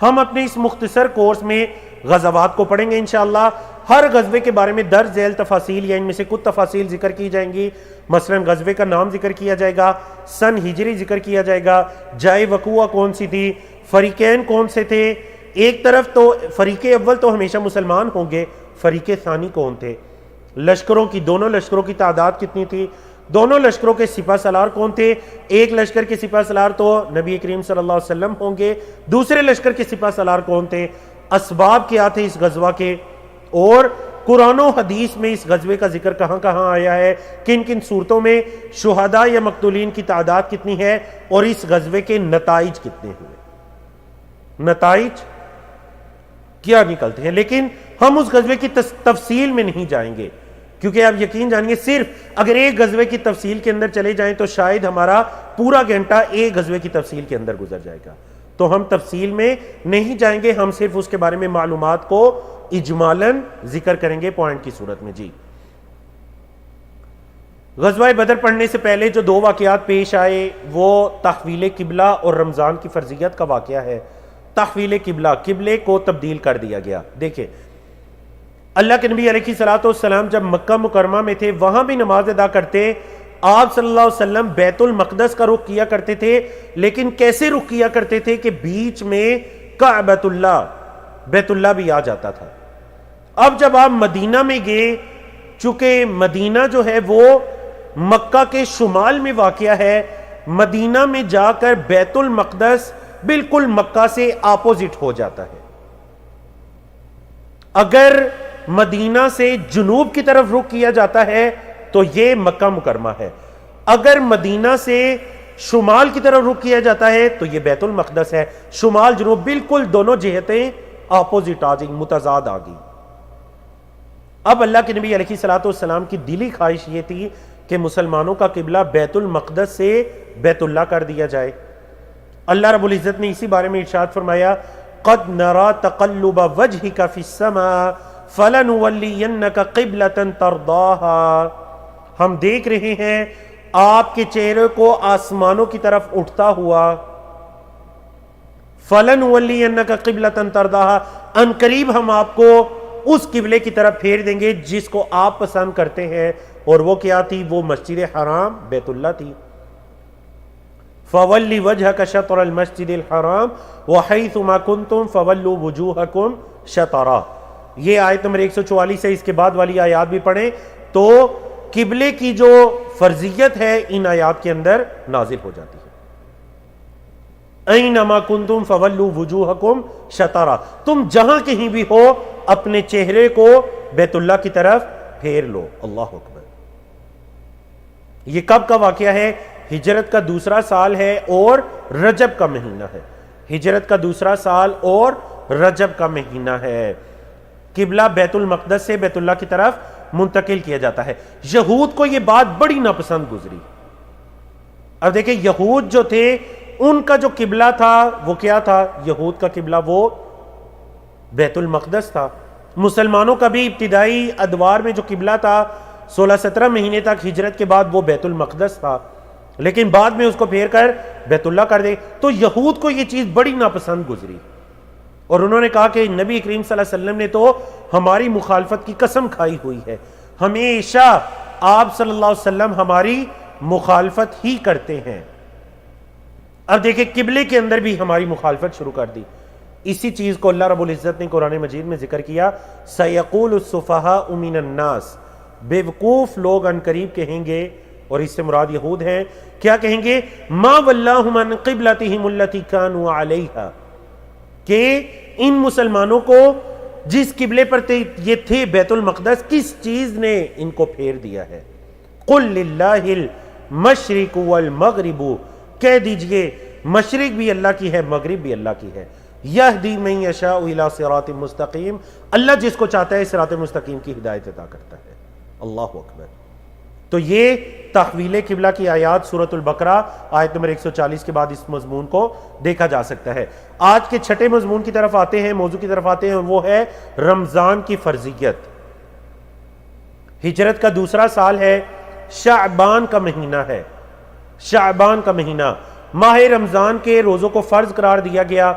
ہم اپنے اس مختصر کورس میں غزوات کو پڑھیں گے انشاءاللہ. ہر غزوے کے بارے میں درج ذیل تفاصیل یا ان میں سے کچھ تفاصیل ذکر کی جائیں گی. مثلا غزوے کا نام ذکر کیا جائے گا، سن ہجری ذکر کیا جائے گا، جائے وقوع کون سی تھی، فریقین کون سے تھے. ایک طرف تو فریق اول تو ہمیشہ مسلمان ہوں گے، فریق ثانی کون تھے، لشکروں کی، دونوں لشکروں کی تعداد کتنی تھی، دونوں لشکروں کے سپہ سالار کون تھے. ایک لشکر کے سپہ سالار تو نبی کریم صلی اللہ علیہ وسلم ہوں گے، دوسرے لشکر کے سپہ سالار کون تھے، اسباب کیا تھے اس غزوہ کے، اور قرآن و حدیث میں اس غزوے کا ذکر کہاں کہاں آیا ہے، کن کن صورتوں میں، شہداء یا مقتولین کی تعداد کتنی ہے، اور اس غزوے کے نتائج کتنے ہوئے، نتائج کیا نکلتے ہیں. لیکن ہم اس غزوے کی تفصیل میں نہیں جائیں گے کیونکہ آپ یقین جانیے صرف اگر ایک غزوے کی تفصیل کے اندر چلے جائیں تو شاید ہمارا پورا گھنٹہ ایک غزوے کی تفصیل کے اندر گزر جائے گا. تو ہم تفصیل میں نہیں جائیں گے، ہم صرف اس کے بارے میں معلومات کو اجمالاً ذکر کریں گے پوائنٹ کی صورت میں. جی غزوہ بدر پڑھنے سے پہلے جو 2 واقعات پیش آئے وہ تحویل قبلہ اور رمضان کی فرضیت کا واقعہ ہے. تحویل قبلہ، قبلے کو تبدیل کر دیا گیا. دیکھیں اللہ کے نبی علیہ الصلوۃ والسلام جب مکہ مکرمہ میں تھے وہاں بھی نماز ادا کرتے، آپ صلی اللہ علیہ وسلم بیت المقدس کا رخ کیا کرتے تھے، لیکن کیسے رخ کیا کرتے تھے کہ بیچ میں کعبۃ اللہ، بیت اللہ بھی آ جاتا تھا. اب جب آپ مدینہ میں گئے، چونکہ مدینہ جو ہے وہ مکہ کے شمال میں واقع ہے، مدینہ میں جا کر بیت المقدس بالکل مکہ سے اپوزٹ ہو جاتا ہے. اگر مدینہ سے جنوب کی طرف رخ کیا جاتا ہے تو یہ مکہ مکرمہ ہے، اگر مدینہ سے شمال کی طرف رخ کیا جاتا ہے تو یہ بیت المقدس ہے. شمال جنوب بالکل دونوں جہتیں اپوزٹ آ گئی، متضاد آ گئی. اب اللہ کے نبی علیہ الصلوۃ والسلام کی دلی خواہش یہ تھی کہ مسلمانوں کا قبلہ بیت المقدس سے بیت اللہ کر دیا جائے. اللہ رب العزت نے اسی بارے میں ارشاد فرمایا قد نرى تقلب وجهك في السماء فلنولينك قبلة ترضاها، ہم دیکھ رہے ہیں آپ کے چہرے کو آسمانوں کی طرف اٹھتا ہوا. فلنولينك قبلة ترضاها، ان قریب ہم آپ کو اس قبلے کی طرف پھیر دیں گے جس کو آپ پسند کرتے ہیں، اور وہ کیا تھی؟ وہ مسجد حرام بیت اللہ تھی۔ فَوَلِّ وَجْهَكَ شَطْرَ الْمَسْجِدِ الْحَرَامِ وَحَيْثُ مَا كُنْتُمْ فَوَلُّوا وُجُوهَكُمْ شَطْرَهُ۔ یہ آیت نمبر 144 ہے، اس کے بعد والی آیات بھی پڑھیں تو قبلے کی جو فرضیت ہے ان آیات کے اندر نازل ہو جاتی ہے۔ اَيْنَمَا كُنْتُمْ فَوَلُّوا وُجُوهَكُمْ شَطْرَهُ، تم جہاں کہیں بھی ہو اپنے چہرے کو بیت اللہ کی طرف پھیر لو۔ اللہ اکبر۔ یہ کب کا واقعہ ہے؟ ہجرت کا دوسرا سال ہے اور رجب کا مہینہ ہے۔ ہجرت کا دوسرا سال اور رجب کا مہینہ ہے۔ قبلہ بیت المقدس سے بیت اللہ کی طرف منتقل کیا جاتا ہے۔ یہود کو یہ بات بڑی ناپسند گزری۔ اب دیکھیں یہود جو تھے ان کا جو قبلہ تھا وہ کیا تھا؟ یہود کا قبلہ وہ بیت المقدس تھا۔ مسلمانوں کا بھی ابتدائی ادوار میں جو قبلہ تھا 16-17 مہینے تک ہجرت کے بعد وہ بیت المقدس تھا، لیکن بعد میں اس کو پھیر کر بیت اللہ کر دے۔ تو یہود کو یہ چیز بڑی ناپسند گزری اور انہوں نے کہا کہ نبی کریم صلی اللہ علیہ وسلم نے تو ہماری مخالفت کی قسم کھائی ہوئی ہے، ہمیشہ آپ صلی اللہ علیہ وسلم ہماری مخالفت ہی کرتے ہیں۔ اب دیکھیں قبلے کے اندر بھی ہماری مخالفت شروع کر دی۔ اسی چیز کو اللہ رب العزت نے قرآن مجید میں ذکر کیا، سَيَقُولُ السُّفَهَاءُ مِنَ النَّاسِ، بے وقوف لوگ ان قریب کہیں گے، اور اس سے مراد یہود ہیں، کیا کہیں گے؟ مَا وَلَّاهُمْ عَنْ قِبْلَتِهِمُ الَّتِي كَانُوا عَلَيْهَا، کہ ان مسلمانوں کو جس قبلے پر یہ تھے بیت المقدس، کس چیز نے ان کو پھیر دیا ہے؟ قُلْ لِلَّهِ الْمَشْرِقُ وَالْمَغْرِبُ، کہہ دیجئے مشرق بھی اللہ کی ہے، مغرب بھی اللہ کی ہے۔ یہدی من یشاء الی صراط مستقیم، اللہ جس کو چاہتا ہے صراط مستقیم کی ہدایت عطا کرتا ہے۔ اللہ اکبر۔ تو یہ تحویل قبلہ کی آیات سورۃ البقرہ آیت نمبر 140 کے بعد اس مضمون کو دیکھا جا سکتا ہے۔ آج کے چھٹے مضمون کی طرف آتے ہیں، موضوع کی طرف آتے ہیں، وہ ہے رمضان کی فرضیت۔ ہجرت کا دوسرا سال ہے، شعبان کا مہینہ ہے۔ شعبان کا مہینہ، ماہ رمضان کے روزوں کو فرض قرار دیا گیا،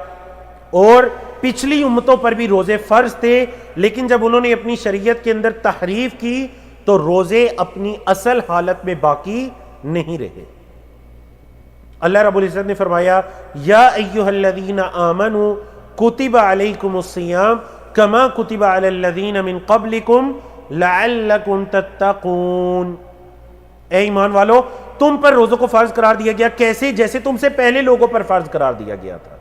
اور پچھلی امتوں پر بھی روزے فرض تھے، لیکن جب انہوں نے اپنی شریعت کے اندر تحریف کی تو روزے اپنی اصل حالت میں باقی نہیں رہے۔ اللہ رب العزت نے فرمایا، یا ایھا الذین آمنوا کتب علیکم الصیام کما کتب علی الذین من قبلکم لعلکم تتقون، اے ایمان والو تم پر روزوں کو فرض قرار دیا گیا، کیسے؟ جیسے تم سے پہلے لوگوں پر فرض قرار دیا گیا تھا۔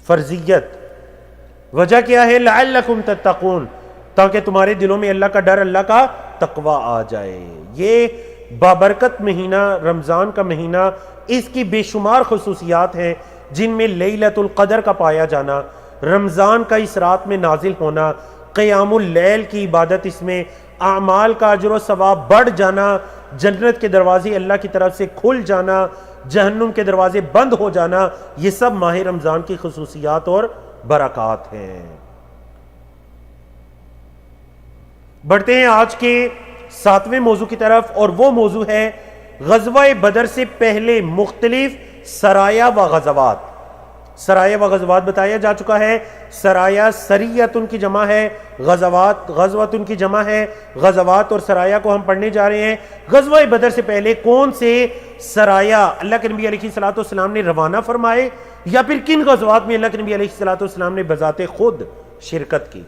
فرضیت، وجہ کیا ہے؟ لعلکم تتقون، تاکہ تمہارے دلوں میں اللہ کا ڈر، اللہ کا تقوی آ جائے۔ یہ بابرکت مہینہ رمضان کا مہینہ، اس کی بے شمار خصوصیات ہیں، جن میں لیلۃ القدر کا پایا جانا، رمضان کا اس رات میں نازل ہونا، قیام اللیل کی عبادت، اس میں اعمال کا اجر و ثواب بڑھ جانا، جنت کے دروازے اللہ کی طرف سے کھل جانا، جہنم کے دروازے بند ہو جانا، یہ سب ماہ رمضان کی خصوصیات اور برکات ہیں۔ بڑھتے ہیں آج کے 7ویں موضوع کی طرف، اور وہ موضوع ہے غزوہ بدر سے پہلے مختلف سرایا و غزوات۔ سرایا و غزوات بتایا جا چکا ہے، سرایا سریت ان کی جمع ہے، غزوات غزوت ان کی جمع ہے۔ غزوات اور سرایا کو ہم پڑھنے جا رہے ہیں۔ غزوہ بدر سے پہلے کون سے سرایا اللہ کے نبی علیہ الصلوۃ والسلام نے روانہ فرمائے، یا پھر کن غزوات میں اللہ کے نبی علیہ الصلوۃ والسلام نے بذات خود شرکت کی؟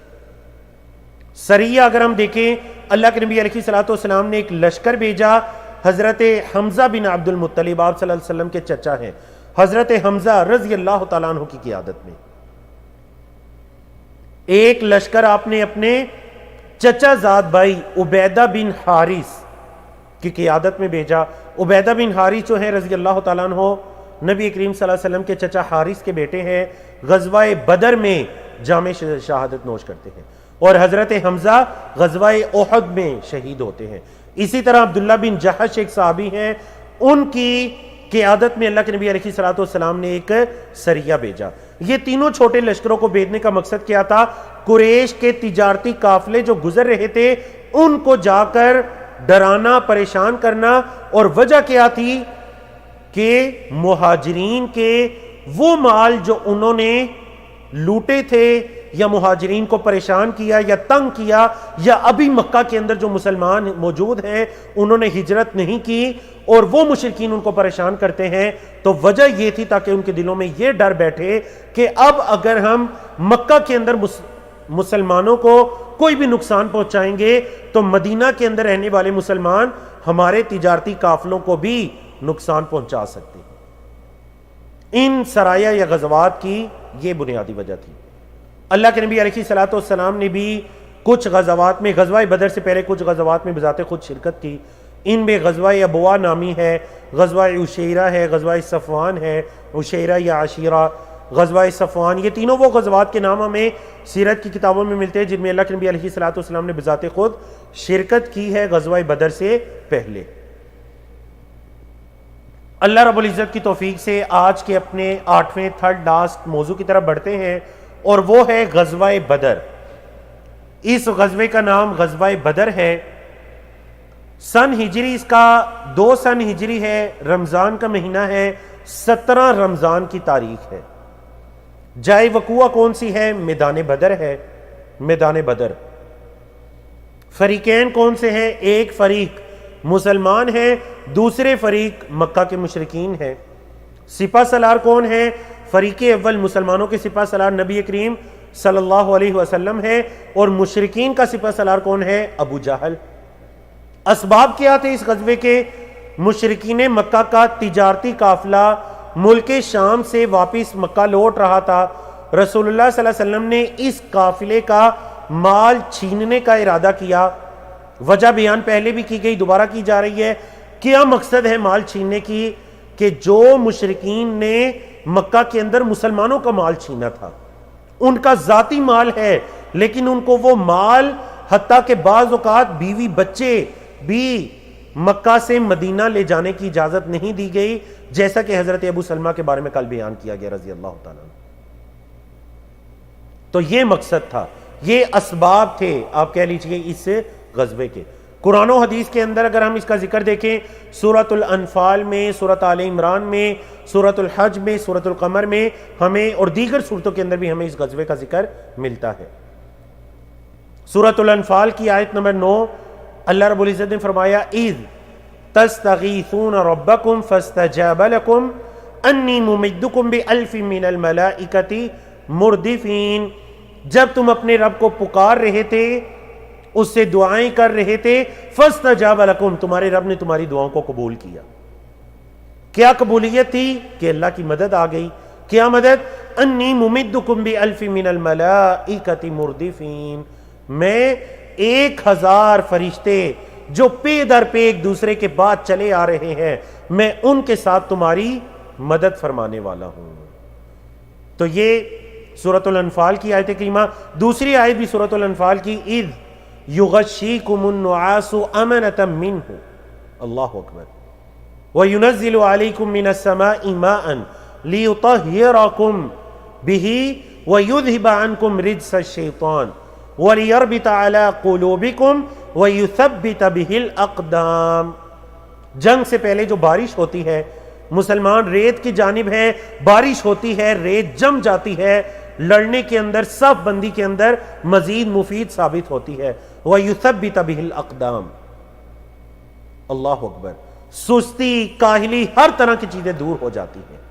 سریہ اگر ہم دیکھیں، اللہ کے نبی علیہ الصلوۃ والسلام نے ایک لشکر بھیجا، حضرت حمزہ بن عبد المطلب، آپ صلی اللہ علیہ وسلم کے چچا ہیں، حضرت حمزہ رضی اللہ تعالیٰ عنہ کی قیادت میں ایک لشکر آپ نے اپنے چچا زاد بھائی عبیدہ بن حارث کی قیادت میں بھیجا۔ عبیدہ بن حارث جو ہیں رضی اللہ تعالیٰ عنہ، نبی کریم صلی اللہ علیہ وسلم کے چچا حارث کے بیٹے ہیں، غزوہ بدر میں جامع شہادت نوش کرتے ہیں، اور حضرت حمزہ غزوہ احد میں شہید ہوتے ہیں۔ اسی طرح عبداللہ بن جحش ایک صحابی ہیں، ان کی قیادت میں اللہ کے نبی علیہ الصلوۃ والسلام نے ایک سریہ بھیجا۔ یہ تینوں چھوٹے لشکروں کو بھیجنے کا مقصد کیا تھا؟ قریش کے تجارتی قافلے جو گزر رہے تھے ان کو جا کر ڈرانا، پریشان کرنا، اور وجہ کیا تھی کہ مہاجرین کے وہ مال جو انہوں نے لوٹے تھے یا مہاجرین کو پریشان کیا یا تنگ کیا، یا ابھی مکہ کے اندر جو مسلمان موجود ہیں انہوں نے ہجرت نہیں کی اور وہ مشرکین ان کو پریشان کرتے ہیں، تو وجہ یہ تھی تاکہ ان کے دلوں میں یہ ڈر بیٹھے کہ اب اگر ہم مکہ کے اندر مسلمانوں کو کوئی بھی نقصان پہنچائیں گے تو مدینہ کے اندر رہنے والے مسلمان ہمارے تجارتی قافلوں کو بھی نقصان پہنچا سکتے ہیں۔ ان سرایا یا غزوات کی یہ بنیادی وجہ تھی۔ اللہ کے نبی علیہ الصلوۃ والسلام نے بھی کچھ غزوات میں، غزوہ بدر سے پہلے کچھ غزوات میں بذات خود شرکت کی۔ ان میں غزوہ ابوا نامی ہے، غزوہ عشیرہ ہے، غزوہ صفوان ہے، عشیرہ یا عشیرہ، غزوہ صفوان، یہ تینوں وہ غزوات کے نام ہمیں سیرت کی کتابوں میں ملتے ہیں جن میں اللہ کے نبی علیہ الصلوۃ والسلام نے بذات خود شرکت کی ہے غزوہ بدر سے پہلے۔ اللہ رب العزت کی توفیق سے آج کے اپنے 8ویں تھرڈ لاسٹ موضوع کی طرف بڑھتے ہیں، اور وہ ہے غزوہ بدر۔ اس غزوے کا نام غزوہ بدر ہے۔ سن ہجری اس کا 2 سن ہجری ہے، رمضان کا مہینہ ہے، 17 رمضان کی تاریخ ہے۔ جائے وقوع کون سی ہے؟ میدان بدر ہے، میدان بدر۔ فریقین کون سے ہیں؟ ایک فریق مسلمان ہیں، دوسرے فریق مکہ کے مشرکین ہیں۔ سپہ سالار کون ہیں؟ فریق اول مسلمانوں کے سپہ سالار نبی کریم صلی اللہ علیہ وسلم ہے، اور مشرکین کا سپہ سالار کون ہے؟ ابو جہل۔ اسباب کیا تھے اس غزوے کے؟ مشرکین مکہ کا تجارتی قافلہ ملک شام سے واپس مکہ لوٹ رہا تھا۔ رسول اللہ صلی اللہ علیہ وسلم نے اس قافلے کا مال چھیننے کا ارادہ کیا۔ وجہ بیان پہلے بھی کی گئی، دوبارہ کی جا رہی ہے۔ کیا مقصد ہے مال چھیننے کی؟ کہ جو مشرکین نے مکہ کے اندر مسلمانوں کا مال چھینا تھا، ان کا ذاتی مال ہے، لیکن ان کو وہ مال، حتیٰ کہ بعض اوقات بیوی بچے بھی مکہ سے مدینہ لے جانے کی اجازت نہیں دی گئی، جیسا کہ حضرت ابو سلمہ کے بارے میں کل بیان کیا گیا رضی اللہ تعالیٰ عنہ۔ تو یہ مقصد تھا، یہ اسباب تھے آپ کہہ لیجئے اس غزوے کے۔ قرآن و حدیث کے اندر اگر ہم اس کا ذکر دیکھیں، سورۃ الانفال میں، سورۃ آل عمران میں، سورۃ الحج میں، سورۃ القمر میں ہمیں، اور دیگر سورتوں کے اندر بھی ہمیں اس غزوے کا ذکر ملتا ہے۔ سورۃ الانفال کی آیت نمبر 9 اللہ رب العزت نے فرمایا اذ تستغیثون ربکم فاستجاب لکم انی ممدکم بألف من الملائکۃ مردفین، جب تم اپنے رب کو پکار رہے تھے، اس سے دعائیں کر رہے تھے، فاستجاب لکم، تمہارے رب نے تمہاری دعاؤں کو قبول کیا۔ کیا قبولیت تھی؟ کہ اللہ کی مدد آ گئی۔ کیا مدد؟ انی ممدکم بألف من الملائکۃ مردفین، میں 1000 فرشتے جو پے در پے ایک دوسرے کے بعد چلے آ رہے ہیں، میں ان کے ساتھ تمہاری مدد فرمانے والا ہوں۔ تو یہ سورۃ الانفال کی آیت کریمہ۔ دوسری آیت بھی سورۃ الانفال کی، اذ یغشیکم النعاس امنۃ منہ، اللہ اکبر، وینزل علیکم من السماء ماء لیطہرکم بہ ویذہب عنکم رجس الشیطان وَلِيَرْبِطَ عَلَىٰ قُلُوبِكُمْ وَيُثَبِّتَ بِهِ الْأَقْدَامِ۔ جنگ سے پہلے جو بارش ہوتی ہے، مسلمان ریت کی جانب ہے، بارش ہوتی ہے، ریت جم جاتی ہے، لڑنے کے اندر، صف بندی کے اندر مزید مفید ثابت ہوتی ہے۔ وَيُثَبِّتَ بِهِ الْأَقْدَامِ، اللہ اکبر، سستی، کاہلی، ہر طرح کی چیزیں دور ہو جاتی ہیں۔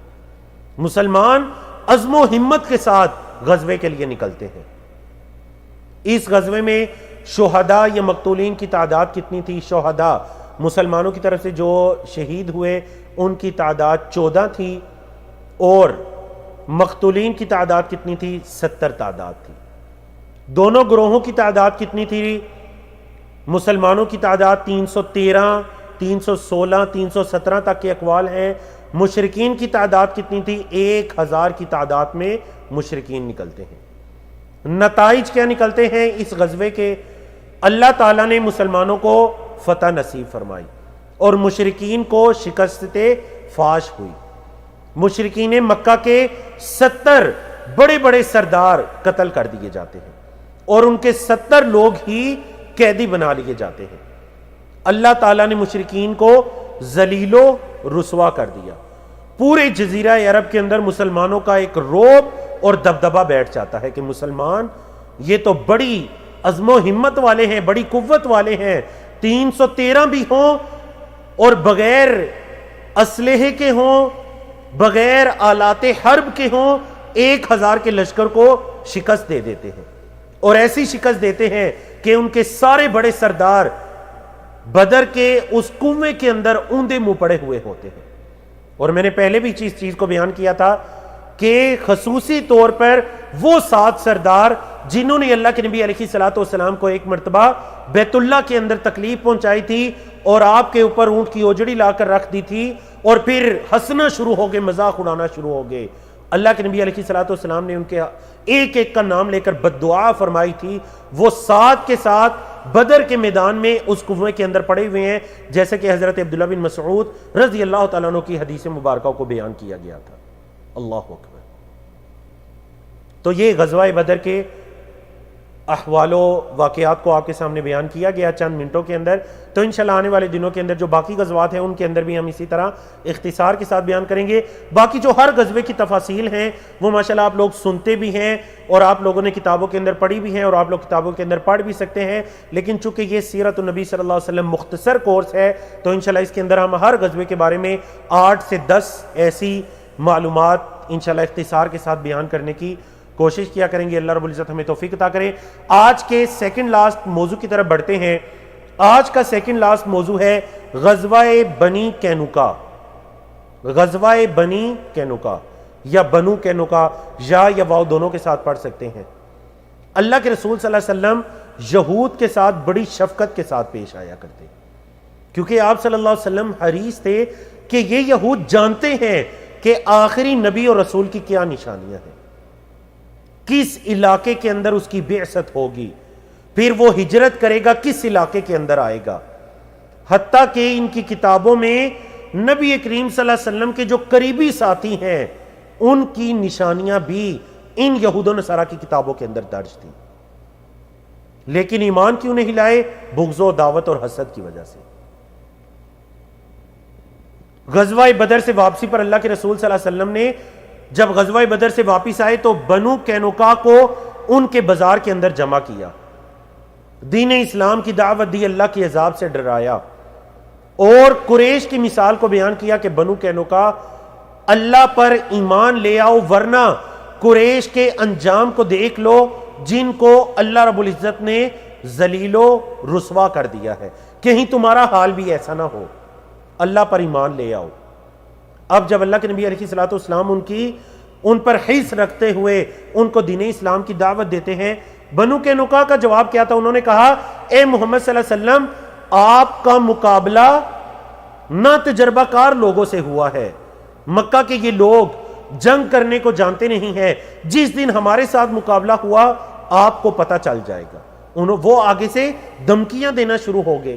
مسلمان عزم و ہمت کے ساتھ غزوے کے لیے نکلتے ہیں۔ اس غزوے میں شہداء یا مقتولین کی تعداد کتنی تھی؟ شہداء مسلمانوں کی طرف سے جو شہید ہوئے ان کی تعداد 14 تھی، اور مقتولین کی تعداد کتنی تھی؟ 70 تعداد تھی۔ دونوں گروہوں کی تعداد کتنی تھی؟ مسلمانوں کی تعداد 313، 316، 317 تک کے اقوال ہیں۔ مشرکین کی تعداد کتنی تھی؟ 1000 کی تعداد میں مشرکین نکلتے ہیں۔ نتائج کیا نکلتے ہیں اس غزوے کے؟ اللہ تعالیٰ نے مسلمانوں کو فتح نصیب فرمائی اور مشرکین کو شکست فاش ہوئی۔ مشرکین مکہ کے 70 بڑے بڑے سردار قتل کر دیے جاتے ہیں، اور ان کے 70 لوگ ہی قیدی بنا لیے جاتے ہیں۔ اللہ تعالیٰ نے مشرکین کو ذلیل و رسوا کر دیا۔ پورے جزیرہ عرب کے اندر مسلمانوں کا ایک روب اور دبدبہ بیٹھ جاتا ہے کہ مسلمان یہ تو بڑی عزم و ہمت والے ہیں، بڑی قوت والے ہیں، 313 بھی ہوں اور بغیر اسلحے کے ہوں، بغیر آلات حرب کے ہوں، 1000 کے لشکر کو شکست دے دیتے ہیں، اور ایسی شکست دیتے ہیں کہ ان کے سارے بڑے سردار بدر کے اس کنویں کے اندر اوندے منہ پڑے ہوئے ہوتے ہیں۔ اور میں نے پہلے بھی چیز کو بیان کیا تھا کہ خصوصی طور پر وہ 7 سردار جنہوں نے اللہ کے نبی علیہ الصلوۃ والسلام کو ایک مرتبہ بیت اللہ کے اندر تکلیف پہنچائی تھی اور آپ کے اوپر اونٹ کی اوجڑی لا کر رکھ دی تھی، اور پھر ہنسنا شروع ہو گئے، مذاق اڑانا شروع ہو گئے، اللہ کے نبی علیہ الصلوۃ والسلام نے ان کے ایک ایک کا نام لے کر بددعا فرمائی تھی، وہ 7 کے ساتھ بدر کے میدان میں اس کنویں کے اندر پڑے ہوئے ہیں، جیسے کہ حضرت عبداللہ بن مسعود رضی اللہ تعالیٰ عنہ کی حدیث مبارکہ کو بیان کیا گیا تھا۔ اللہ اکبر۔ تو یہ غزوہ بدر کے احوال و واقعات کو آپ کے سامنے بیان کیا گیا چند منٹوں کے اندر۔ تو انشاءاللہ آنے والے دنوں کے اندر جو باقی غزوات ہیں ان کے اندر بھی ہم اسی طرح اختصار کے ساتھ بیان کریں گے۔ باقی جو ہر غزوے کی تفاصیل ہیں وہ ماشاءاللہ آپ لوگ سنتے بھی ہیں اور آپ لوگوں نے کتابوں کے اندر پڑھی بھی ہیں اور آپ لوگ کتابوں کے اندر پڑھ بھی سکتے ہیں، لیکن چونکہ یہ سیرت النبی صلی اللہ علیہ وسلم مختصر کورس ہے تو انشاءاللہ اس کے اندر ہم ہر غزوے کے بارے میں 8 سے 10 ایسی معلومات انشاءاللہ اختصار کے ساتھ بیان کرنے کی کوشش کیا کریں گے۔ اللہ رب العزت ہمیں توفیق عطا کرے۔ آج کے سیکنڈ لاسٹ موضوع کی طرف بڑھتے ہیں۔ آج کا سیکنڈ لاسٹ موضوع ہے غزوہ بنی قینقاع۔ غزوہ بنی قینقاع یا بنو قینقاع، یا واو دونوں کے ساتھ پڑھ سکتے ہیں۔ اللہ کے رسول صلی اللہ علیہ وسلم یہود کے ساتھ بڑی شفقت کے ساتھ پیش آیا کرتے، کیونکہ آپ صلی اللہ علیہ وسلم حریص تھے کہ یہ یہود جانتے ہیں کہ آخری نبی اور رسول کی کیا نشانیاں ہیں، کس علاقے کے اندر اس کی بعثت ہوگی، پھر وہ ہجرت کرے گا کس علاقے کے اندر آئے گا۔ حتیٰ کہ ان کی کتابوں میں نبی کریم صلی اللہ علیہ وسلم کے جو قریبی ساتھی ہیں ان کی نشانیاں بھی ان یہود و نصارہ کی کتابوں کے اندر درج تھیں، لیکن ایمان کیوں نہیں لائے؟ بغض و دعوت اور حسد کی وجہ سے۔ غزوہ بدر سے واپسی پر اللہ کے رسول صلی اللہ علیہ وسلم نے جب غزوہ بدر سے واپس آئے تو بنو قینقاع کو ان کے بازار کے اندر جمع کیا، دین اسلام کی دعوت دی، اللہ کی عذاب سے ڈرایا، اور قریش کی مثال کو بیان کیا کہ بنو قینقاع اللہ پر ایمان لے آؤ ورنہ قریش کے انجام کو دیکھ لو جن کو اللہ رب العزت نے ذلیل و رسوا کر دیا ہے، کہیں تمہارا حال بھی ایسا نہ ہو، اللہ پر ایمان لے آؤ۔ اب جب اللہ کے نبی علیہ الصلوۃ والسلام ان پر حرص رکھتے ہوئے ان کو دین اسلام کی دعوت دیتے ہیں، بنو قینقاع کا جواب کیا تھا؟ انہوں نے کہا اے محمد صلی اللہ علیہ وسلم، آپ کا مقابلہ نہ تجربہ کار لوگوں سے ہوا ہے، مکہ کے یہ لوگ جنگ کرنے کو جانتے نہیں ہیں، جس دن ہمارے ساتھ مقابلہ ہوا آپ کو پتہ چل جائے گا۔ وہ آگے سے دھمکیاں دینا شروع ہو گئے۔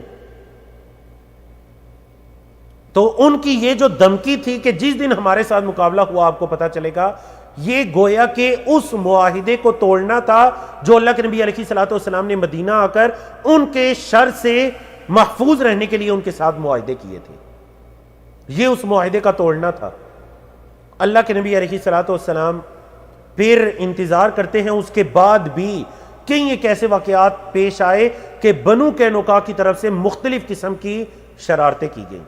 تو ان کی یہ جو دھمکی تھی کہ جس دن ہمارے ساتھ مقابلہ ہوا آپ کو پتہ چلے گا، یہ گویا کہ اس معاہدے کو توڑنا تھا جو اللہ کے نبی علیہ الصلوۃ والسلام نے مدینہ آ کر ان کے شر سے محفوظ رہنے کے لیے ان کے ساتھ معاہدے کیے تھے، یہ اس معاہدے کا توڑنا تھا۔ اللہ کے نبی علیہ الصلوۃ والسلام پھر انتظار کرتے ہیں، اس کے بعد بھی کئی ایک ایسے واقعات پیش آئے کہ بنو قینقاع کی طرف سے مختلف قسم کی شرارتیں کی گئیں۔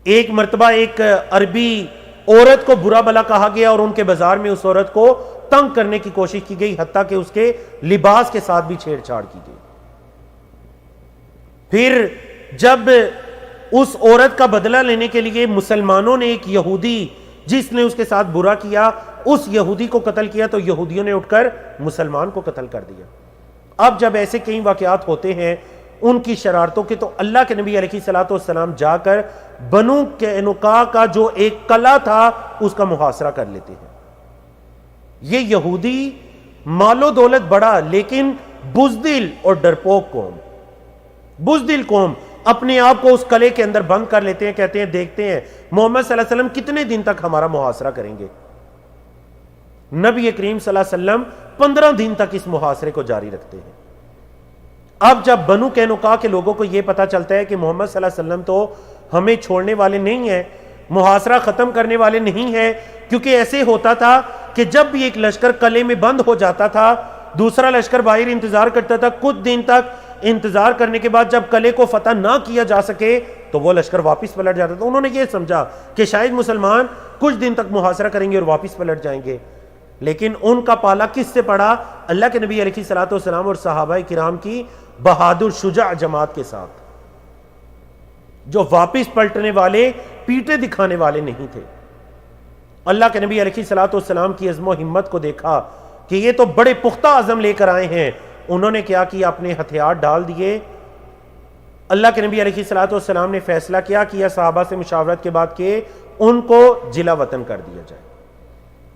ایک مرتبہ ایک عربی عورت کو برا بلا کہا گیا اور ان کے بازار میں اس عورت کو تنگ کرنے کی کوشش کی گئی، حتیٰ کہ اس کے لباس کے ساتھ بھی چھیڑ چھاڑ کی گئی۔ پھر جب اس عورت کا بدلہ لینے کے لیے مسلمانوں نے ایک یہودی جس نے اس کے ساتھ برا کیا اس یہودی کو قتل کیا تو یہودیوں نے اٹھ کر مسلمان کو قتل کر دیا۔ اب جب ایسے کئی واقعات ہوتے ہیں ان کی شرارتوں کے، تو اللہ کے نبی علیہ الصلوۃ والسلام جا کر بنو قینقاع کا جو ایک قلعہ تھا اس کا محاصرہ کر لیتے ہیں۔ یہ یہودی مال و دولت بڑا لیکن بزدل اور ڈرپوک قوم، بزدل قوم اپنے آپ کو اس قلعے کے اندر بند کر لیتے ہیں، کہتے ہیں دیکھتے ہیں محمد صلی اللہ علیہ وسلم کتنے دن تک ہمارا محاصرہ کریں گے۔ نبی کریم صلی اللہ علیہ وسلم 15 دن تک اس محاصرے کو جاری رکھتے ہیں۔ اب جب بنو قینقاع کے لوگوں کو یہ پتا چلتا ہے کہ محمد صلی اللہ علیہ وسلم تو ہمیں چھوڑنے والے نہیں ہیں، محاصرہ ختم کرنے والے نہیں ہیں، کیونکہ ایسے ہوتا تھا کہ جب بھی ایک لشکر قلعے میں بند ہو جاتا تھا، دوسرا لشکر باہر انتظار کرتا تھا، کچھ دن تک انتظار کرنے کے بعد جب قلعے کو فتح نہ کیا جا سکے تو وہ لشکر واپس پلٹ جاتا تھا۔ انہوں نے یہ سمجھا کہ شاید مسلمان کچھ دن تک محاصرہ کریں گے اور واپس پلٹ جائیں گے، لیکن ان کا پالا کس سے پڑا؟ اللہ کے نبی علیہ الصلوۃ والسلام اور صحابہ کرام کی بہادر شجاع جماعت کے ساتھ، جو واپس پلٹنے والے، پیٹے دکھانے والے نہیں تھے۔ اللہ کے نبی علیہ الصلوۃ والسلام کی عزم و ہمت کو دیکھا کہ یہ تو بڑے پختہ عزم لے کر آئے ہیں، انہوں نے کیا کیا؟ اپنے ہتھیار ڈال دیے۔ اللہ کے نبی علیہ الصلوۃ والسلام نے فیصلہ کیا صحابہ سے مشاورت کے بعد کہ ان کو جلا وطن کر دیا جائے،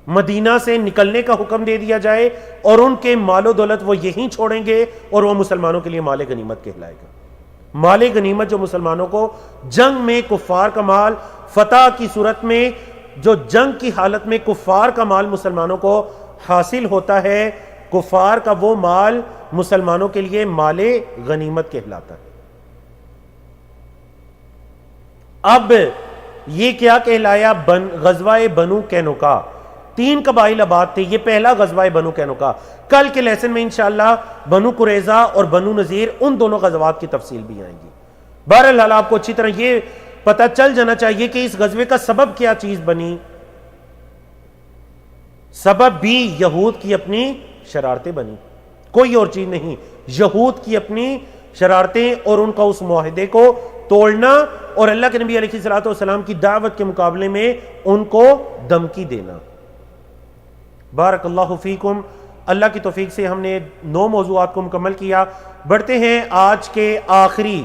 مدینہ سے نکلنے کا حکم دے دیا جائے، اور ان کے مال و دولت وہ یہیں چھوڑیں گے اور وہ مسلمانوں کے لیے مال غنیمت کہلائے گا۔ مال غنیمت جو مسلمانوں کو جنگ میں کفار کا مال، فتح کی صورت میں جو جنگ کی حالت میں کفار کا مال مسلمانوں کو حاصل ہوتا ہے، کفار کا وہ مال مسلمانوں کے لیے مال غنیمت کہلاتا ہے۔ اب یہ کیا کہلایا؟ غزوہ بنو قینقاع، 3 قبائل آباد تھے، یہ پہلا غزوہ بنو قینقاع۔ کل کے لیسن میں انشاءاللہ بنو قریظہ اور بنو نذیر ان دونوں غزوات کی تفصیل بھی آئیں گی۔ بہرحال آپ کو اچھی طرح یہ پتہ چل جانا چاہیے کہ اس غزوے کا سبب کیا چیز بنی۔ سبب بھی یہود کی اپنی شرارتیں بنی، کوئی اور چیز نہیں۔ یہود کی اپنی شرارتیں اور ان کا اس معاہدے کو توڑنا اور اللہ کے نبی علیہ الصلوۃ والسلام کی دعوت کے مقابلے میں ان کو دھمکی دینا۔ بارک اللہ فیکم۔ اللہ کی توفیق سے ہم نے 9 موضوعات کو مکمل کیا۔ بڑھتے ہیں آج کے آخری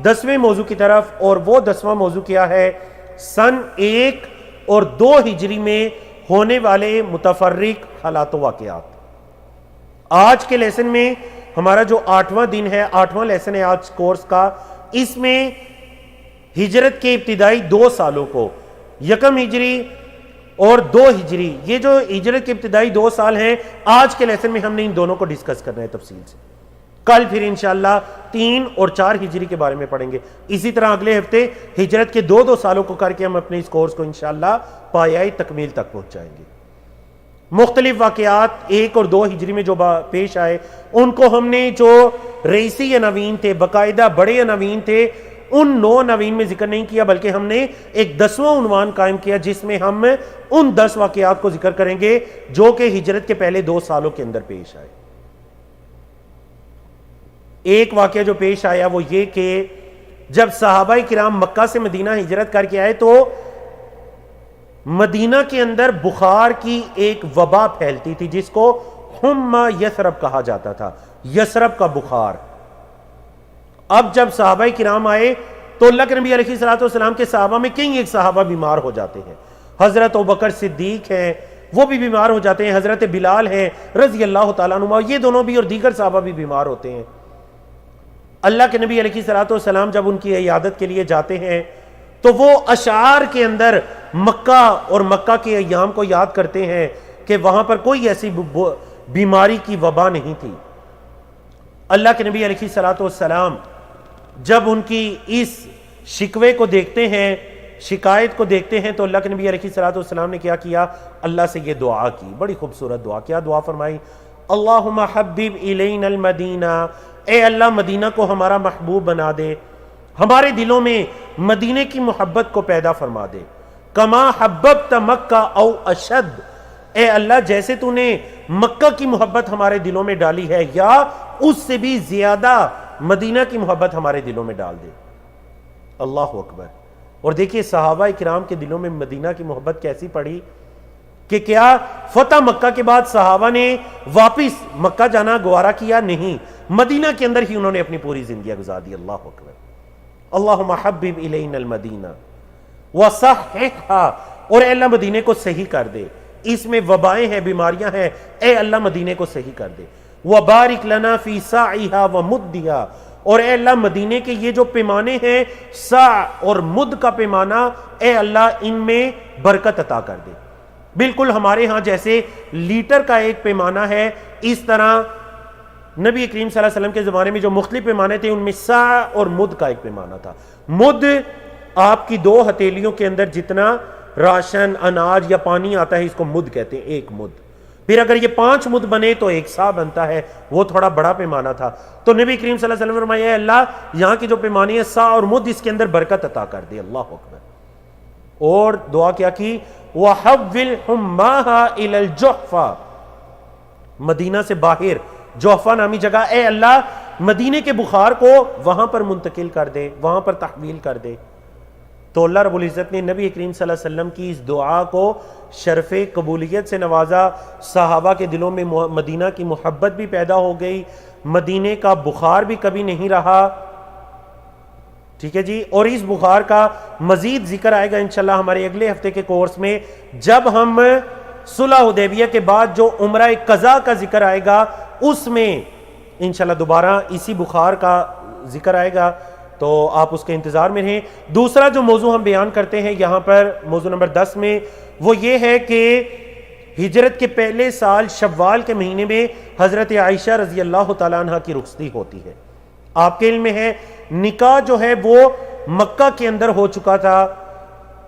10ویں موضوع کی طرف، اور وہ 10واں موضوع کیا ہے؟ سن 1 اور 2 ہجری میں ہونے والے متفرق حالات و واقعات۔ آج کے لیسن میں ہمارا جو 8واں دن ہے، 8واں لیسن ہے آج کورس کا، اس میں ہجرت کے ابتدائی 2 سالوں کو، 1 ہجری اور 2 ہجری، یہ جو ہجرت کے ابتدائی 2 سال ہیں، آج کے لیسن میں ہم نے ان دونوں کو ڈسکس کرنا ہے تفصیل سے۔ کل پھر انشاءاللہ 3 اور 4 ہجری کے بارے میں پڑھیں گے۔ اسی طرح اگلے ہفتے ہجرت کے 2 سالوں کو کر کے ہم اپنے اس کورس کو انشاءاللہ پایۂ تکمیل تک پہنچائیں گے۔ مختلف واقعات 1 اور 2 ہجری میں جو پیش آئے، ان کو ہم نے جو رئیسی عناوین تھے، باقاعدہ بڑے عناوین تھے، ان 9 عناوین میں ذکر نہیں کیا، بلکہ ہم نے ایک 10واں عنوان قائم کیا جس میں ہم ان 10 واقعات کو ذکر کریں گے جو کہ ہجرت کے پہلے 2 سالوں کے اندر پیش آئے۔ ایک واقعہ جو پیش آیا وہ یہ کہ جب صحابہ کرام مکہ سے مدینہ ہجرت کر کے آئے تو مدینہ کے اندر بخار کی ایک وبا پھیلتی تھی جس کو حمى یثرب کہا جاتا تھا، یثرب کا بخار۔ اب جب صحابہ کرام آئے تو اللہ کے نبی علیہ الصلوۃ والسلام کے صحابہ میں کئی ایک صحابہ بیمار ہو جاتے ہیں۔ حضرت ابوبکر صدیق ہیں، وہ بھی بیمار ہو جاتے ہیں، حضرت بلال ہیں رضی اللہ تعالیٰ عنہ، یہ دونوں بھی اور دیگر صحابہ بھی بیمار ہوتے ہیں۔ اللہ کے نبی علیہ الصلوۃ والسلام جب ان کی عیادت کے لیے جاتے ہیں تو وہ اشعار کے اندر مکہ اور مکہ کے ایام کو یاد کرتے ہیں کہ وہاں پر کوئی ایسی بیماری کی وبا نہیں تھی۔ اللہ کے نبی علیہ الصلوۃ والسلام جب ان کی اس شکوے کو دیکھتے ہیں، شکایت کو دیکھتے ہیں، تو اللہ کے نبی علیہ الصلوۃ والسلام نے کیا اللہ سے یہ دعا کی، بڑی خوبصورت دعا۔ کیا دعا فرمائی؟ اللہم حبب الینا المدینہ، اے اللہ مدینہ کو ہمارا محبوب بنا دے، ہمارے دلوں میں مدینے کی محبت کو پیدا فرما دے۔ کما حببت مکہ او اشد، اے اللہ جیسے تو نے مکہ کی محبت ہمارے دلوں میں ڈالی ہے یا اس سے بھی زیادہ مدینہ کی محبت ہمارے دلوں میں ڈال دے۔ اللہ اکبر۔ اور دیکھیے صحابہ کرام کے دلوں میں مدینہ کی محبت کیسی پڑی کہ کیا فتح مکہ کے بعد صحابہ نے واپس مکہ جانا گوارا کیا؟ نہیں، مدینہ کے اندر ہی انہوں نے اپنی پوری زندگیاں گزار دی۔ اللہ اکبر۔ اللہم حبب الینا المدینہ وصححھا، اور اے اللہ مدینے کو صحیح کر دے، اس میں وبائیں ہیں، بیماریاں ہیں، اے اللہ مدینے کو صحیح کر دے۔ وبارک لنا فی ساعھا ومدھا، اور اے اللہ مدینے کے یہ جو پیمانے ہیں، ساع اور مد کا پیمانہ، اے اللہ ان میں برکت عطا کر دے۔ بالکل ہمارے ہاں جیسے لیٹر کا ایک پیمانہ ہے، اس طرح نبی کریم صلی اللہ علیہ وسلم کے زمانے میں جو مختلف پیمانے تھے ان میں ساع اور مد کا ایک پیمانہ تھا۔ مد آپ کی 2 ہتھیلیوں کے اندر جتنا راشن اناج یا پانی آتا ہے اس کو مد کہتے ہیں، 1 مد۔ پھر اگر یہ 5 مد بنے تو 1 سا بنتا ہے، وہ تھوڑا بڑا پیمانہ تھا۔ تو نبی کریم صلی اللہ علیہ وسلم نے فرمایا اے اللہ یہاں کی جو پیمانے ہے سا اور مد، اس کے اندر برکت عطا کر دے۔ اللہ اکبر۔ اور دعا کیا کی وَحَوِّلْهُمْ مَاهَا إِلَى الْجُحْفَةِ، مدینہ سے باہر جوحفہ نامی جگہ، اے اللہ مدینے کے بخار کو وہاں پر منتقل کر دے، وہاں پر تحویل کر دے۔ تو اللہ رب العزت نے نبی کریم صلی اللہ علیہ وسلم کی اس دعا کو شرف قبولیت سے نوازا، صحابہ کے دلوں میں مدینہ کی محبت بھی پیدا ہو گئی، مدینے کا بخار بھی کبھی نہیں رہا، ٹھیک ہے جی۔ اور اس بخار کا مزید ذکر آئے گا انشاءاللہ ہمارے اگلے ہفتے کے کورس میں، جب ہم صلح حدیبیہ کے بعد جو عمرہ قضا کا ذکر آئے گا اس میں انشاءاللہ دوبارہ اسی بخار کا ذکر آئے گا، تو آپ اس کے انتظار میں رہیں۔ دوسرا جو موضوع ہم بیان کرتے ہیں یہاں پر موضوع نمبر 10 میں، وہ یہ ہے کہ ہجرت کے پہلے سال شوال کے مہینے میں حضرت عائشہ رضی اللہ تعالیٰ عنہ کی رخصتی ہوتی ہے۔ آپ کے علم میں ہے نکاح جو ہے وہ مکہ کے اندر ہو چکا تھا،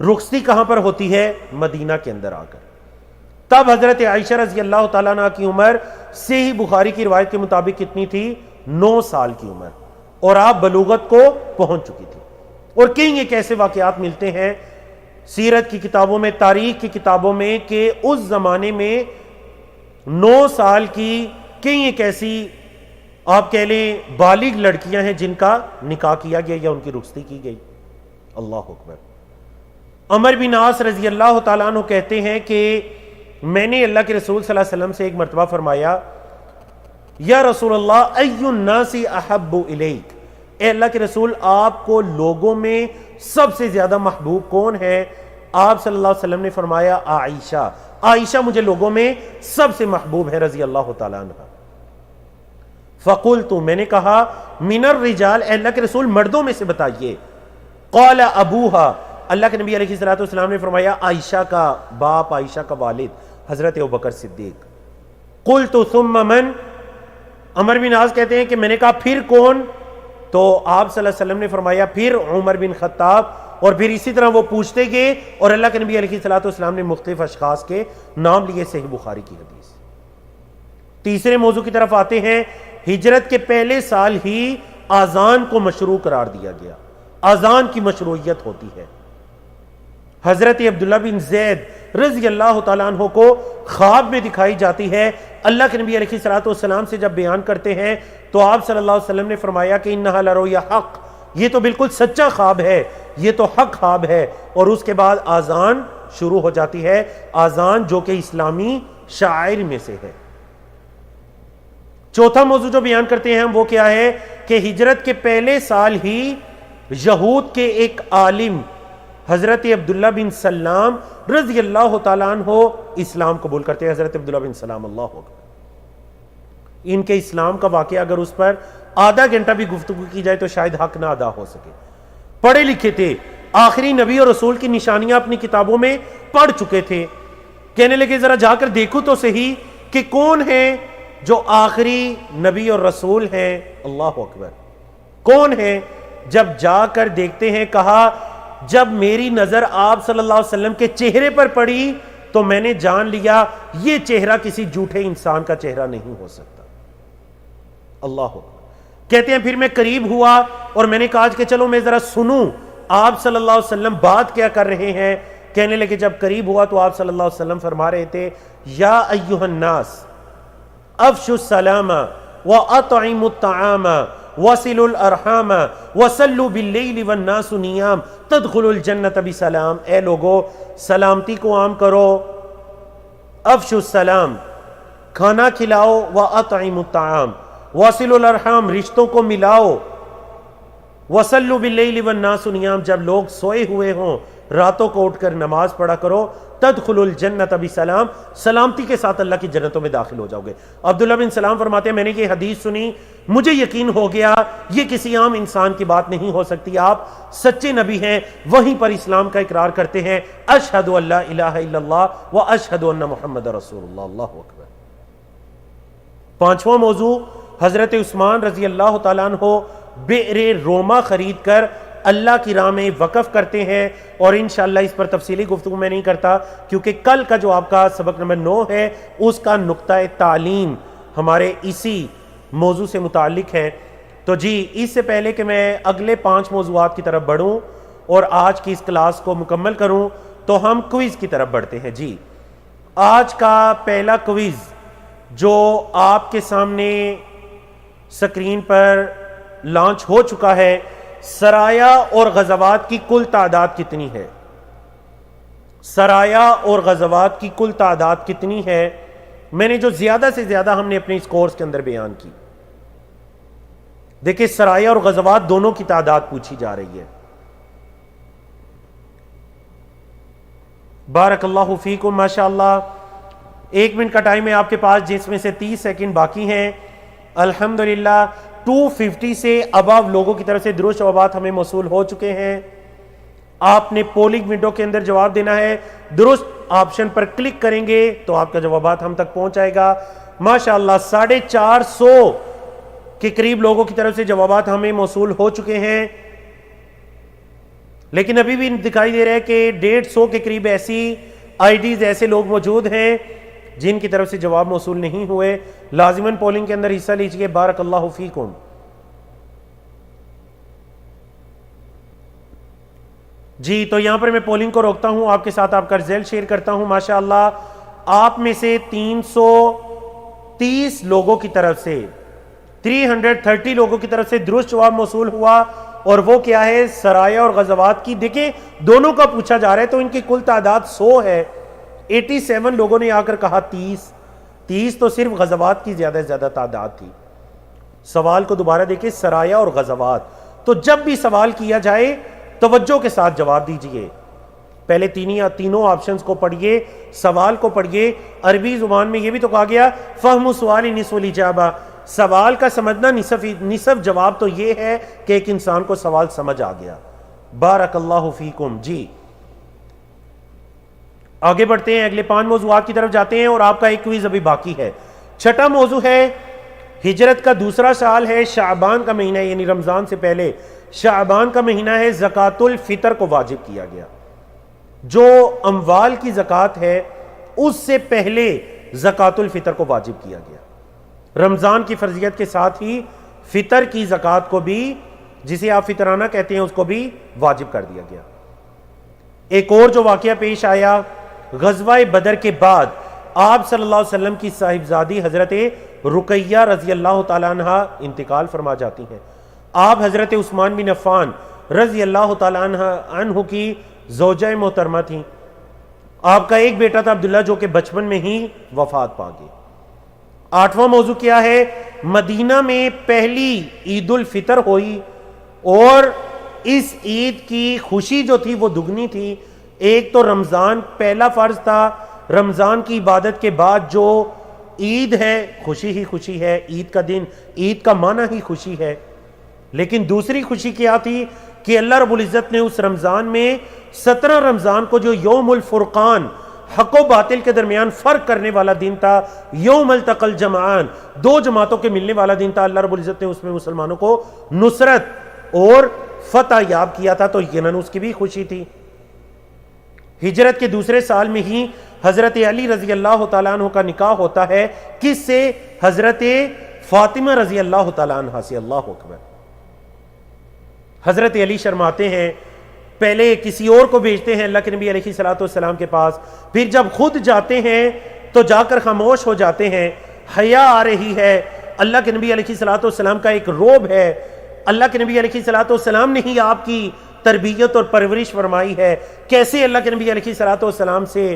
رخصتی کہاں پر ہوتی ہے؟ مدینہ کے اندر آ کر۔ تب حضرت عائشہ رضی اللہ تعالیٰ عنہ کی عمر صحیح بخاری کی روایت کے مطابق کتنی تھی؟ 9 سال کی عمر، اور آپ بلوغت کو پہنچ چکی تھی۔ اور کئی ایک ایسے واقعات ملتے ہیں سیرت کی کتابوں میں، تاریخ کی کتابوں میں، کہ اس زمانے میں 9 سال کی کئی ایک ایسی آپ کہہ لیں بالغ لڑکیاں ہیں جن کا نکاح کیا گیا یا ان کی رخصتی کی گئی۔ اللہ اکبر۔ عمر بن عاص رضی اللہ تعالیٰ عنہ کہتے ہیں کہ میں نے اللہ کے رسول صلی اللہ علیہ وسلم سے ایک مرتبہ فرمایا یا رسول اللہ ای الناس احب الیک، اے اللہ کے رسول آپ کو لوگوں میں سب سے زیادہ محبوب کون ہے؟ آپ صلی اللہ علیہ وسلم نے فرمایا عائشہ، عائشہ مجھے لوگوں میں سب سے محبوب ہے رضی اللہ تعالیٰ عنہ۔ فقلت، میں نے کہا من الرجال، اے اللہ کے رسول مردوں میں سے بتائیے۔ قال ابوہا، اللہ کے نبی علیہ الصلوۃ والسلام نے فرمایا عائشہ کا باپ، عائشہ کا والد حضرت ابوبکر صدیق۔ قلت ثم من، عمر بن عاص کہتے ہیں کہ میں نے کہا پھر کون؟ تو آپ صلی اللہ علیہ وسلم نے فرمایا پھر عمر بن خطاب، اور پھر اسی طرح وہ پوچھتے گئے، اور اللہ کے نبی علیہ الصلوۃ والسلام نے مختلف اشخاص کے نام لیے، صحیح بخاری کی حدیث۔ تیسرے موضوع کی طرف آتے ہیں، ہجرت کے پہلے سال ہی آذان کو مشروع قرار دیا گیا، آذان کی مشروعیت ہوتی ہے۔ حضرت عبداللہ بن زید رضی اللہ تعالیٰ عنہ کو خواب میں دکھائی جاتی ہے، اللہ کے نبی علیہ الصلوۃ والسلام سے جب بیان کرتے ہیں تو آپ صلی اللہ علیہ وسلم نے فرمایا کہ انہا لرؤیا حق، یہ تو بالکل سچا خواب ہے، یہ تو حق خواب ہے۔ اور اس کے بعد آذان شروع ہو جاتی ہے، آذان جو کہ اسلامی شعائر میں سے ہے۔ چوتھا موضوع جو بیان کرتے ہیں ہم وہ کیا ہے کہ ہجرت کے پہلے سال ہی یہود کے ایک عالم حضرت عبداللہ بن سلام رضی اللہ تعالیٰ عنہ اسلام قبول کرتے ہیں۔ حضرت عبداللہ بن سلام، اللہ اکبر، ان کے اسلام کا واقعہ اگر اس پر آدھا گھنٹہ بھی گفتگو کی جائے تو شاید حق نہ ادا ہو سکے۔ پڑھے لکھے تھے، آخری نبی اور رسول کی نشانیاں اپنی کتابوں میں پڑھ چکے تھے، کہنے لگے ذرا جا کر دیکھو تو صحیح کہ کون ہے جو آخری نبی اور رسول ہیں۔ اللہ اکبر، کون ہے؟ جب جا کر دیکھتے ہیں، کہا جب میری نظر آپ صلی اللہ علیہ وسلم کے چہرے پر پڑی تو میں نے جان لیا یہ چہرہ کسی جھوٹے انسان کا چہرہ نہیں ہو سکتا۔ اللہ اکبر۔ کہتے ہیں پھر میں قریب ہوا اور میں نے کہا کہ چلو میں ذرا سنوں آپ صلی اللہ علیہ وسلم بات کیا کر رہے ہیں۔ کہنے لگے جب قریب ہوا تو آپ صلی اللہ علیہ وسلم فرما رہے تھے یا ایھا الناس افشوا السلام واطعموا الطعام وصلوا الارحام وصلوا باللیل والناس نیام تدخلوا الجنۃ بسلام، اے لوگو سلامتی کو عام کرو، افشوا السلام کھانا کھلاؤ، واطعموا الطعام وصلوا الارحام رشتوں کو ملاؤ، وصلوا باللیل والناس نیام جب لوگ سوئے ہوئے ہوں راتوں کو اٹھ کر نماز پڑھا کرو، تدخلوا الجنۃ بسلام سلامتی کے ساتھ اللہ کی جنتوں میں داخل ہو جاؤ گے۔ عبداللہ بن سلام فرماتے ہیں میں نے یہ حدیث سنی، مجھے یقین ہو گیا یہ کسی عام انسان کی بات نہیں ہو سکتی، آپ سچے نبی ہیں، وہیں پر اسلام کا اقرار کرتے ہیں، اشہد ان لا الہ الا اللہ و اشہد ان محمد رسول اللہ۔ اللہ اکبر۔ پانچواں موضوع، حضرت عثمان رضی اللہ تعالیٰ عنہ بئر روما خرید کر اللہ کی راہ میں وقف کرتے ہیں، اور انشاءاللہ اس پر تفصیلی گفتگو میں نہیں کرتا کیونکہ کل کا جو آپ کا سبق نمبر 9 ہے اس کا نقطہ تعلیم ہمارے اسی موضوع سے متعلق ہے۔ تو جی اس سے پہلے کہ میں اگلے 5 موضوعات کی طرف بڑھوں اور آج کی اس کلاس کو مکمل کروں تو ہم کوئز کی طرف بڑھتے ہیں۔ جی آج کا پہلا کوئز جو آپ کے سامنے سکرین پر لانچ ہو چکا ہے، سرایا اور غزوات کی کل تعداد کتنی ہے؟ سرایا اور غزوات کی کل تعداد کتنی ہے؟ میں نے جو زیادہ سے زیادہ ہم نے اپنے اس کورس کے اندر بیان کی، دیکھیں سرایا اور غزوات دونوں کی تعداد پوچھی جا رہی ہے۔ بارک اللہ فیکم، ماشاءاللہ 1 منٹ کا ٹائم ہے آپ کے پاس جس میں سے 30 سیکنڈ باقی ہیں۔ الحمدللہ 250 سے ابو لوگوں کی طرف سے درست جوابات ہمیں موصول ہو چکے ہیں۔ آپ نے پولنگ ونڈو کے اندر جواب دینا ہے، درست آپشن پر کلک کریں گے تو آپ کا جوابات ہم تک پہنچ جائے گا۔ ماشاءاللہ 450 کے قریب لوگوں کی طرف سے جوابات ہمیں موصول ہو چکے ہیں، لیکن ابھی بھی دکھائی دے رہا ہے کہ 150 کے قریب ایسی آئی ڈیز ایسے لوگ موجود ہیں جن کی طرف سے جواب موصول نہیں ہوئے۔ لازماً پولنگ کے اندر حصہ لیجئے۔ بارک اللہ فیکم۔ جی تو یہاں پر میں پولنگ کو روکتا ہوں، آپ کے ساتھ آپ کا رزلٹ شیئر کرتا ہوں۔ ماشاءاللہ آپ میں سے 330 لوگوں کی طرف سے 330 لوگوں کی طرف سے درست جواب موصول ہوا، اور وہ کیا ہے؟ سرایا اور غزوات کی۔ دیکھیں دونوں کا پوچھا جا رہا ہے تو ان کی کل تعداد 100 ہے۔ 87 لوگوں نے آ کر کہا 30 تو صرف غزوات کی زیادہ سے زیادہ تعداد تھی۔ سوال کو دوبارہ دیکھیں، سرایا اور غزوات، تو جب بھی سوال کیا جائے توجہ کے ساتھ جواب دیجئے۔ پہلے تینوں آپشنز کو پڑھیے، سوال کو پڑھیے۔ عربی زبان میں یہ بھی تو کہا گیا فہم سوال نصف الاجابہ، سوال کا سمجھنا نصف جواب تو یہ ہے کہ ایک انسان کو سوال سمجھ آ گیا۔ بارک اللہ فیکم۔ جی آگے بڑھتے ہیں، اگلے 5 موضوعات کی طرف جاتے ہیں اور آپ کا ایک کوئز ابھی باقی ہے۔ چھٹا موضوع ہے ہجرت کا دوسرا سال ہے، شعبان کا مہینہ یعنی رمضان سے پہلے شعبان کا مہینہ ہے، زکوٰۃ الفطر کو واجب کیا گیا۔ جو اموال کی زکوٰۃ ہے اس سے پہلے زکوٰۃ الفطر کو واجب کیا گیا۔ رمضان کی فرضیت کے ساتھ ہی فطر کی زکوٰۃ کو بھی، جسے آپ فطرانہ کہتے ہیں، اس کو بھی واجب کر دیا گیا۔ ایک اور جو واقعہ پیش آیا، غزوہ بدر کے بعد آپ صلی اللہ علیہ وسلم کی صاحبزادی حضرت رقیہ رضی اللہ تعالیٰ عنہ انتقال فرما جاتی ہیں۔ آپ حضرت عثمان بن عفان رضی اللہ تعالیٰ عنہ کی زوجہ محترمہ تھیں۔ آپ کا ایک بیٹا تھا عبداللہ جو کہ بچپن میں ہی وفات پا گئے۔ 8واں موضوع کیا ہے؟ مدینہ میں پہلی عید الفطر ہوئی اور اس عید کی خوشی جو تھی وہ دگنی تھی۔ ایک تو رمضان پہلا فرض تھا، رمضان کی عبادت کے بعد جو عید ہے خوشی ہی خوشی ہے، عید کا دن، عید کا معنی ہی خوشی ہے۔ لیکن دوسری خوشی کیا تھی کہ اللہ رب العزت نے اس رمضان میں 17 رمضان کو جو یوم الفرقان حق و باطل کے درمیان فرق کرنے والا دن تھا، یوم التقى الجمعان، 2 جماعتوں کے ملنے والا دن تھا، اللہ رب العزت نے اس میں مسلمانوں کو نصرت اور فتح یاب کیا تھا، تو یقیناً اس کی بھی خوشی تھی۔ ہجرت کے دوسرے سال میں ہی حضرت علی رضی اللہ تعالیٰ عنہ کا نکاح ہوتا ہے، کس سے؟ حضرت فاطمہ رضی اللہ تعالیٰ عنہ سے۔ اللہ اکبر۔ حضرت علی شرماتے ہیں، پہلے کسی اور کو بھیجتے ہیں اللہ کے نبی علیہ الصلوۃ والسلام کے پاس، پھر جب خود جاتے ہیں تو جا کر خاموش ہو جاتے ہیں، حیا آ رہی ہے۔ اللہ کے نبی علیہ الصلوۃ والسلام کا ایک روب ہے، اللہ کے نبی علیہ الصلوۃ والسلام نے ہی آپ کی تربیت اور پرورش فرمائی ہے۔ کیسے اللہ کے نبی علیہ الصلوۃ والسلام سے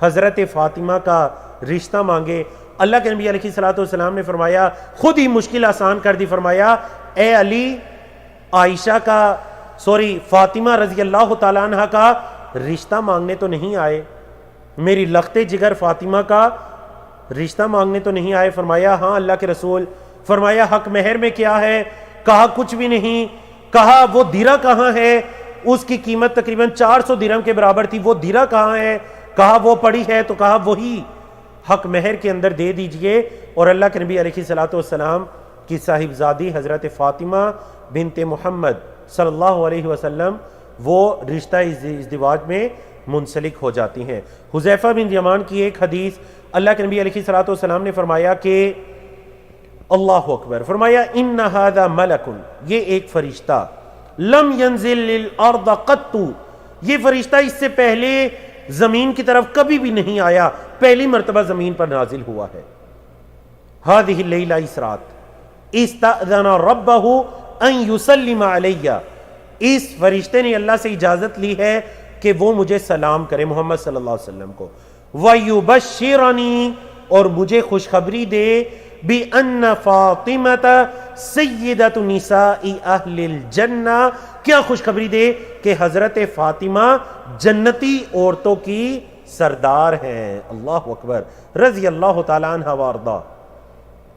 حضرت فاطمہ کا رشتہ مانگے؟ اللہ کے نبی علیہ الصلوۃ والسلام نے فرمایا، خود ہی مشکل آسان کر دی، فرمایا اے علی، عائشہ کا فاطمہ رضی اللہ تعالیٰ عنہ کا رشتہ مانگنے تو نہیں آئے، میری لخت جگر فاطمہ کا رشتہ مانگنے تو نہیں آئے؟ فرمایا ہاں اللہ کے رسول۔ فرمایا حق مہر میں کیا ہے؟ کہا کچھ بھی نہیں۔ کہا وہ دیرہ کہاں ہے؟ اس کی قیمت تقریباً 400 درہم کے برابر تھی، وہ دیرہ کہاں ہے؟ کہا وہ پڑی ہے، تو کہا وہی حق مہر کے اندر دے دیجئے۔ اور اللہ کے نبی علیہ الصلوۃ والسلام کی صاحبزادی حضرت فاطمہ بنت محمد صلی اللہ علیہ وسلم وہ رشتہ ازدواج میں منسلک ہو جاتی ہیں۔ حذیفہ بن یمان کی ایک حدیث، اللہ کے نبی علیہ الصلوۃ والسلام نے فرمایا کہ اللہ اکبر، فرمایا ان ھذا ملک، یہ ایک فرشتہ، لم ينزل للارض قط، یہ فرشتہ اس سے پہلے زمین کی طرف کبھی بھی نہیں آیا، پہلی مرتبہ زمین پر نازل ہوا ہے۔ هذه الليلة اس رات استأذن ربه ان يسلم علیہ، اس فرشتے نے اللہ سے اجازت لی ہے کہ وہ مجھے سلام کرے، محمد صلی اللہ علیہ وسلم کو، وَيُبَشِّرَنِي، اور مجھے خوشخبری دے، بِأَنَّ فَاطِمَةَ سَيِّدَةُ نِسَاءِ أَهْلِ الْجَنَّةِ، کیا خوشخبری دے کہ حضرت فاطمہ جنتی عورتوں کی سردار ہیں، اللہ اکبر، رضی اللہ تعالیٰ عنہ وارضا،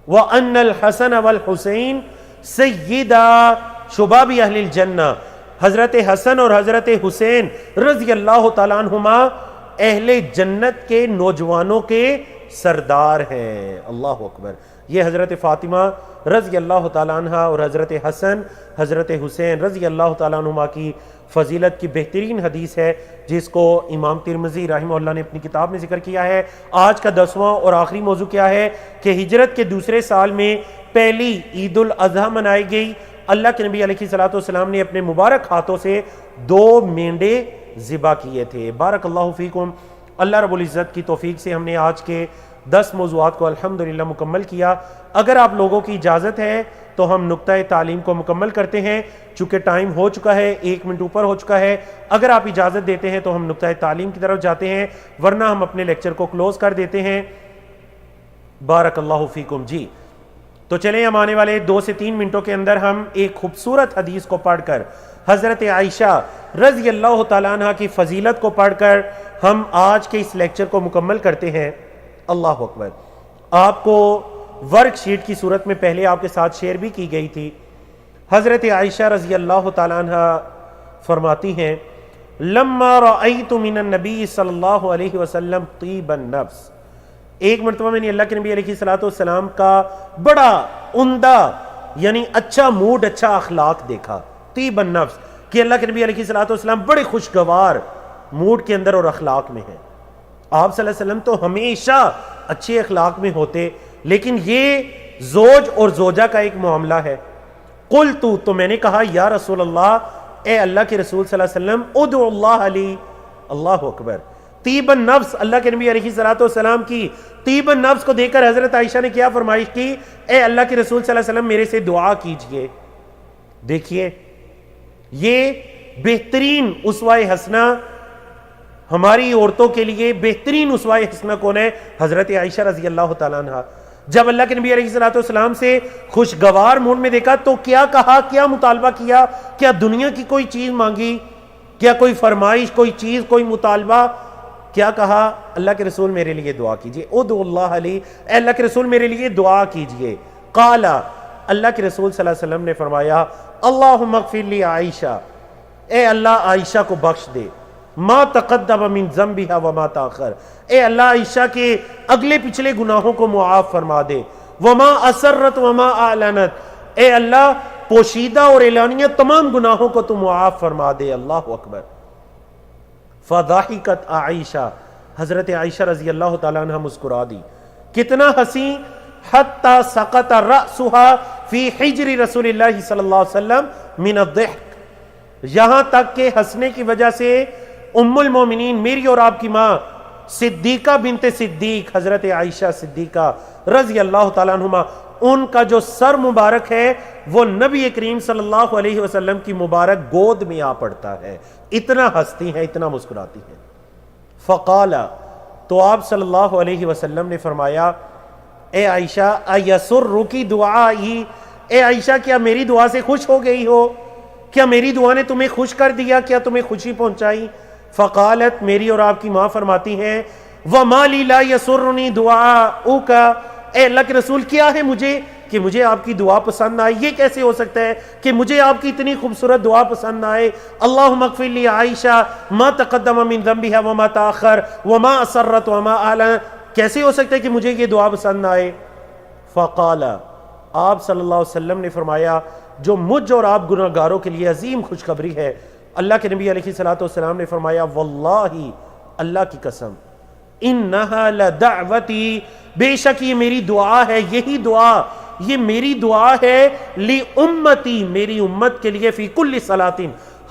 وَأَنَّ الْحَسَنَ وَالْحُسَيْنَ سَيِّدَا شُبَابِ أَهْلِ الْجَنَّةِ، حضرت حسن اور حضرت حسین رضی اللہ تعالیٰ عنہما اہل جنت کے نوجوانوں کے سردار ہیں، اللہ اکبر۔ یہ حضرت فاطمہ رضی اللہ تعالیٰ عنہ اور حضرت حسن حضرت حسین رضی اللہ تعالیٰ عنہما کی فضیلت کی بہترین حدیث ہے، جس کو امام ترمذی رحمہ اللہ نے اپنی کتاب میں ذکر کیا ہے۔ آج کا 10واں اور آخری موضوع کیا ہے کہ ہجرت کے دوسرے سال میں پہلی عید الاضحیٰ منائی گئی۔ اللہ کے نبی علیہ الصلوۃ والسلام نے اپنے مبارک ہاتھوں سے 2 مینڈے ذبح کیے تھے۔ بارک اللہ فیکم، اللہ رب العزت کی توفیق سے ہم نے آج کے 10 موضوعات کو الحمدللہ مکمل کیا۔ اگر آپ لوگوں کی اجازت ہے تو ہم نقطہ تعلیم کو مکمل کرتے ہیں، چونکہ ٹائم ہو چکا ہے، 1 منٹ اوپر ہو چکا ہے۔ اگر آپ اجازت دیتے ہیں تو ہم نقطہ تعلیم کی طرف جاتے ہیں، ورنہ ہم اپنے لیکچر کو کلوز کر دیتے ہیں۔ بارک اللہ فیکم۔ جی تو چلیں، ہم آنے والے 2 سے 3 منٹوں کے اندر ہم ایک خوبصورت حدیث کو پڑھ کر، حضرت عائشہ رضی اللہ تعالیٰ عنہ کی فضیلت کو پڑھ کر ہم آج کے اس لیکچر کو مکمل کرتے ہیں۔ اللہ اکبر۔ آپ کو ورک شیٹ کی صورت میں پہلے آپ کے ساتھ شیئر بھی کی گئی تھی۔ حضرت عائشہ رضی اللہ تعالیٰ عنہ فرماتی ہیں، لما رأیت من النبی صلی اللہ علیہ وسلم طیب النفس، ایک مرتبہ میں نے اللہ کے نبی علیہ الصلوۃ والسلام کا بڑا عمدہ یعنی اچھا موڈ، اچھا اخلاق دیکھا، طیب النفس، کہ اللہ کے نبی علیہ الصلوۃ والسلام بڑے خوشگوار موڈ کے اندر اور اخلاق میں ہیں۔ آپ صلی اللہ علیہ وسلم تو ہمیشہ اچھے اخلاق میں ہوتے، لیکن یہ زوج اور زوجہ کا ایک معاملہ ہے۔ قلت، تو میں نے کہا، یا رسول اللہ، اے اللہ کے رسول صلی اللہ علیہ وسلم، ادعو اللہ علی، اللہ اکبر۔ طیب النفس، اللہ کے نبی علیہ الصلوۃ والسلام کی طیب النفس کو دیکھ کر حضرت عائشہ نے کیا فرمائش کی؟ اے اللہ کے رسول صلی اللہ علیہ وسلم، میرے سے دعا کیجئے۔ دیکھیے، یہ بہترین اسوہ حسنہ ہماری عورتوں کے لیے بہترین اسوہ حسنہ کون ہے؟ حضرت عائشہ رضی اللہ تعالیٰ عنہ۔ جب اللہ کے نبی علیہ الصلوۃ والسلام سے خوشگوار موڈ میں دیکھا تو کیا کہا، کیا مطالبہ کیا؟ کیا دنیا کی کوئی چیز مانگی؟ کیا کوئی فرمائش، کوئی چیز، کوئی مطالبہ؟ کیا کہا؟ اللہ کے رسول میرے لیے دعا کیجئے، ادعو اللہ علی، اے اللہ کے رسول میرے لیے دعا کیجئے۔ قال، اللہ کے رسول صلی اللہ علیہ وسلم نے فرمایا، اللہم اغفر لی عائشہ، اے اللہ عائشہ کو بخش دے، ما تقدم من ذنبها وما تاخر، اے اللہ عائشہ کے اگلے پچھلے گناہوں کو معاف فرما دے، وما اسرت وما اعلنت، اے اللہ پوشیدہ اور اعلانیہ تمام گناہوں کو تو معاف فرما دے، اللہ اکبر۔ فضحکت عائشہ، حضرت عائشہ رضی اللہ تعالیٰ عنہ مسکرا دی، کتنا ہنسی، حتی سقط رأسها فی حجر رسول اللہ صلی اللہ علیہ وسلم من الضحک، یہاں تک کہ ہنسنے کی وجہ سے ام المومنین، میری اور آپ کی ماں صدیقہ بنت صدیق، حضرت عائشہ صدیقہ رضی اللہ تعالیٰ عنہما، ان کا جو سر مبارک ہے وہ نبی کریم صلی اللہ علیہ وسلم کی مبارک گود میں آ پڑتا ہے، اتنا ہنستی ہیں، اتنا مسکراتی ہیں۔ فقال، تو آپ صلی اللہ علیہ وسلم نے فرمایا، اے عائشہ، ایسرکی دعائی، اے عائشہ کیا میری دعا سے خوش ہو گئی ہو؟ کیا میری دعا نے تمہیں خوش کر دیا؟ کیا تمہیں خوشی پہنچائی؟ فقالت، میری اور آپ کی ماں فرماتی ہیں، وَمَا لِي لَا يَسُرُّنِي دُعَاؤُكَ، اے اللہ کے رسول کیا ہے مجھے کہ مجھے آپ کی دعا پسند آئے؟ یہ کیسے ہو سکتا ہے کہ مجھے آپ کی اتنی خوبصورت دعا پسند آئے؟ اللہم اغفر لی عائشہ ما تقدم من ذنبها وما تاخر وما اسرت وما اعلن، کیسے ہو سکتا ہے کہ مجھے یہ دعا پسند آئے؟ فقال، آپ صلی اللہ علیہ وسلم نے فرمایا، جو مجھ اور آپ گناہگاروں کے لیے عظیم خوشخبری ہے۔ اللہ کے نبی علیہ الصلوۃ والسلام نے فرمایا واللہ، اللہ کی قسم، انہا لدعوتی، بے شک یہ میری دعا ہے، یہی دعا، یہ میری دعا ہے لی امتی، میری امت کے لیے، فی کل صلاۃ،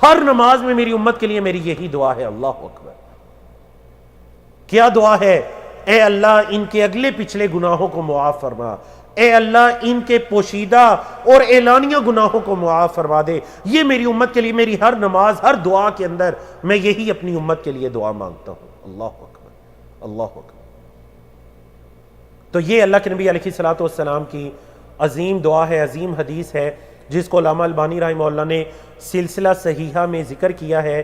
ہر نماز میں میری امت کے لیے میری یہی دعا ہے۔ اللہ اکبر! کیا دعا ہے؟ اے اللہ ان کے اگلے پچھلے گناہوں کو معاف فرما، اے اللہ ان کے پوشیدہ اور اعلانیہ گناہوں کو معاف فرما دے۔ یہ میری امت کے لیے میری ہر نماز، ہر دعا کے اندر میں یہی اپنی امت کے لیے دعا مانگتا ہوں۔ اللہ اکبر، اللہ اکبر! تو یہ اللہ کے نبی علیہ الصلوۃ والسلام کی عظیم دعا ہے، عظیم حدیث ہے، جس کو علامہ البانی رحمہ اللہ نے سلسلہ صحیحہ میں ذکر کیا ہے۔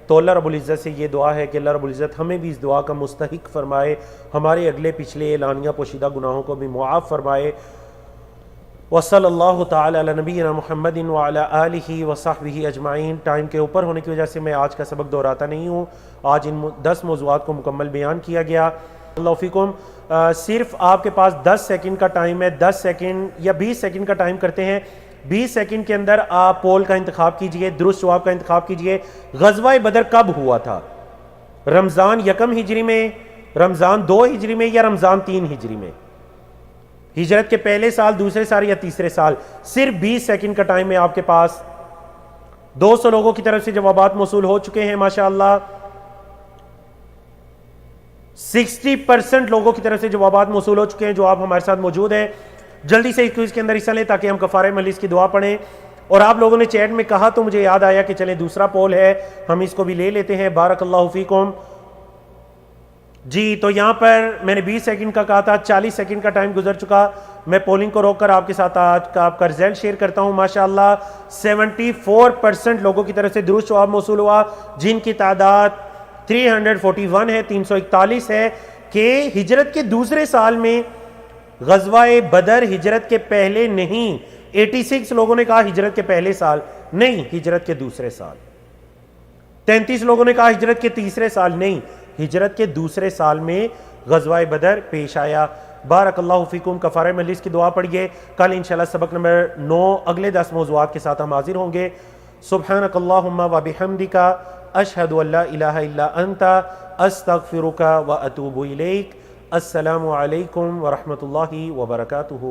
تو اللہ رب العزت سے یہ دعا ہے کہ اللہ رب العزت ہمیں بھی اس دعا کا مستحق فرمائے، ہمارے اگلے پچھلے اعلانیہ پوشیدہ گناہوں کو بھی معاف فرمائے۔ وصلی اللہ تعالی علی نبینا محمد وعلی آلہ وصحبہ اجمعین۔ ٹائم کے اوپر ہونے کی وجہ سے میں آج کا سبق دہراتا نہیں ہوں، آج ان 10 موضوعات کو مکمل بیان کیا گیا۔ اللہ فیکم، صرف آپ کے پاس 10 سیکنڈ کا ٹائم ہے، 10 سیکنڈ یا 20 سیکنڈ کا ٹائم کرتے ہیں۔ 20 سیکنڈ کے اندر آپ پول کا انتخاب کیجئے، درست جواب کا انتخاب کیجئے۔ غزوہ بدر کب ہوا تھا؟ رمضان 1 ہجری میں، رمضان 2 ہجری میں، یا رمضان 3 ہجری میں؟ ہجرت کے پہلے سال، دوسرے سال یا تیسرے سال؟ صرف 20 سیکنڈ کا ٹائم ہے آپ کے پاس۔ 200 لوگوں کی طرف سے جوابات موصول ہو چکے ہیں ماشاءاللہ۔ 60% لوگوں کی طرف سے جوابات موصول ہو چکے ہیں جو آپ ہمارے ساتھ موجود ہیں۔ جلدی سے اس کوئز کے اندر حصہ لیں تاکہ ہم کفارہ مجلس کی دعا پڑھیں۔ اور آپ لوگوں نے چیٹ میں کہا تو مجھے یاد آیا کہ چلیں دوسرا پول ہے، ہم اس کو بھی لے لیتے ہیں۔ بارک اللہ فیکم۔ جی تو یہاں پر میں نے 20 سیکنڈ کا کہا تھا، 40 سیکنڈ کا ٹائم گزر چکا۔ میں پولنگ کو روک کر آپ کے ساتھ آج کا آپ کا رزلٹ شیئر کرتا ہوں۔ ماشاءاللہ 74% لوگوں کی طرف سے درست جواب موصول ہوا، جن کی تعداد 341 ہے، 341 ہے، کہ ہجرت کے دوسرے سال میں غزوہ بدر ہجرت کے پہلے نہیں۔ 86 لوگوں نے کہا ہجرت کے پہلے سال، نہیں، ہجرت کے دوسرے سال۔ 33 لوگوں نے کہا ہجرت کے تیسرے سال، نہیں، ہجرت کے دوسرے سال میں غزوہ بدر پیش آیا۔ بارک اللہ فیکم۔ کفارہ مجلس کی دعا پڑھیے۔ کل انشاءاللہ سبق نمبر 9 اگلے 10 موضوعات کے ساتھ ہم حاضر ہوں گے۔ سبحانک اللہم و بحمدک، اشہد ان لا الہ الا انت، استغفرک و اتوب الیک۔ السلام علیکم ورحمۃ اللہ وبرکاتہ۔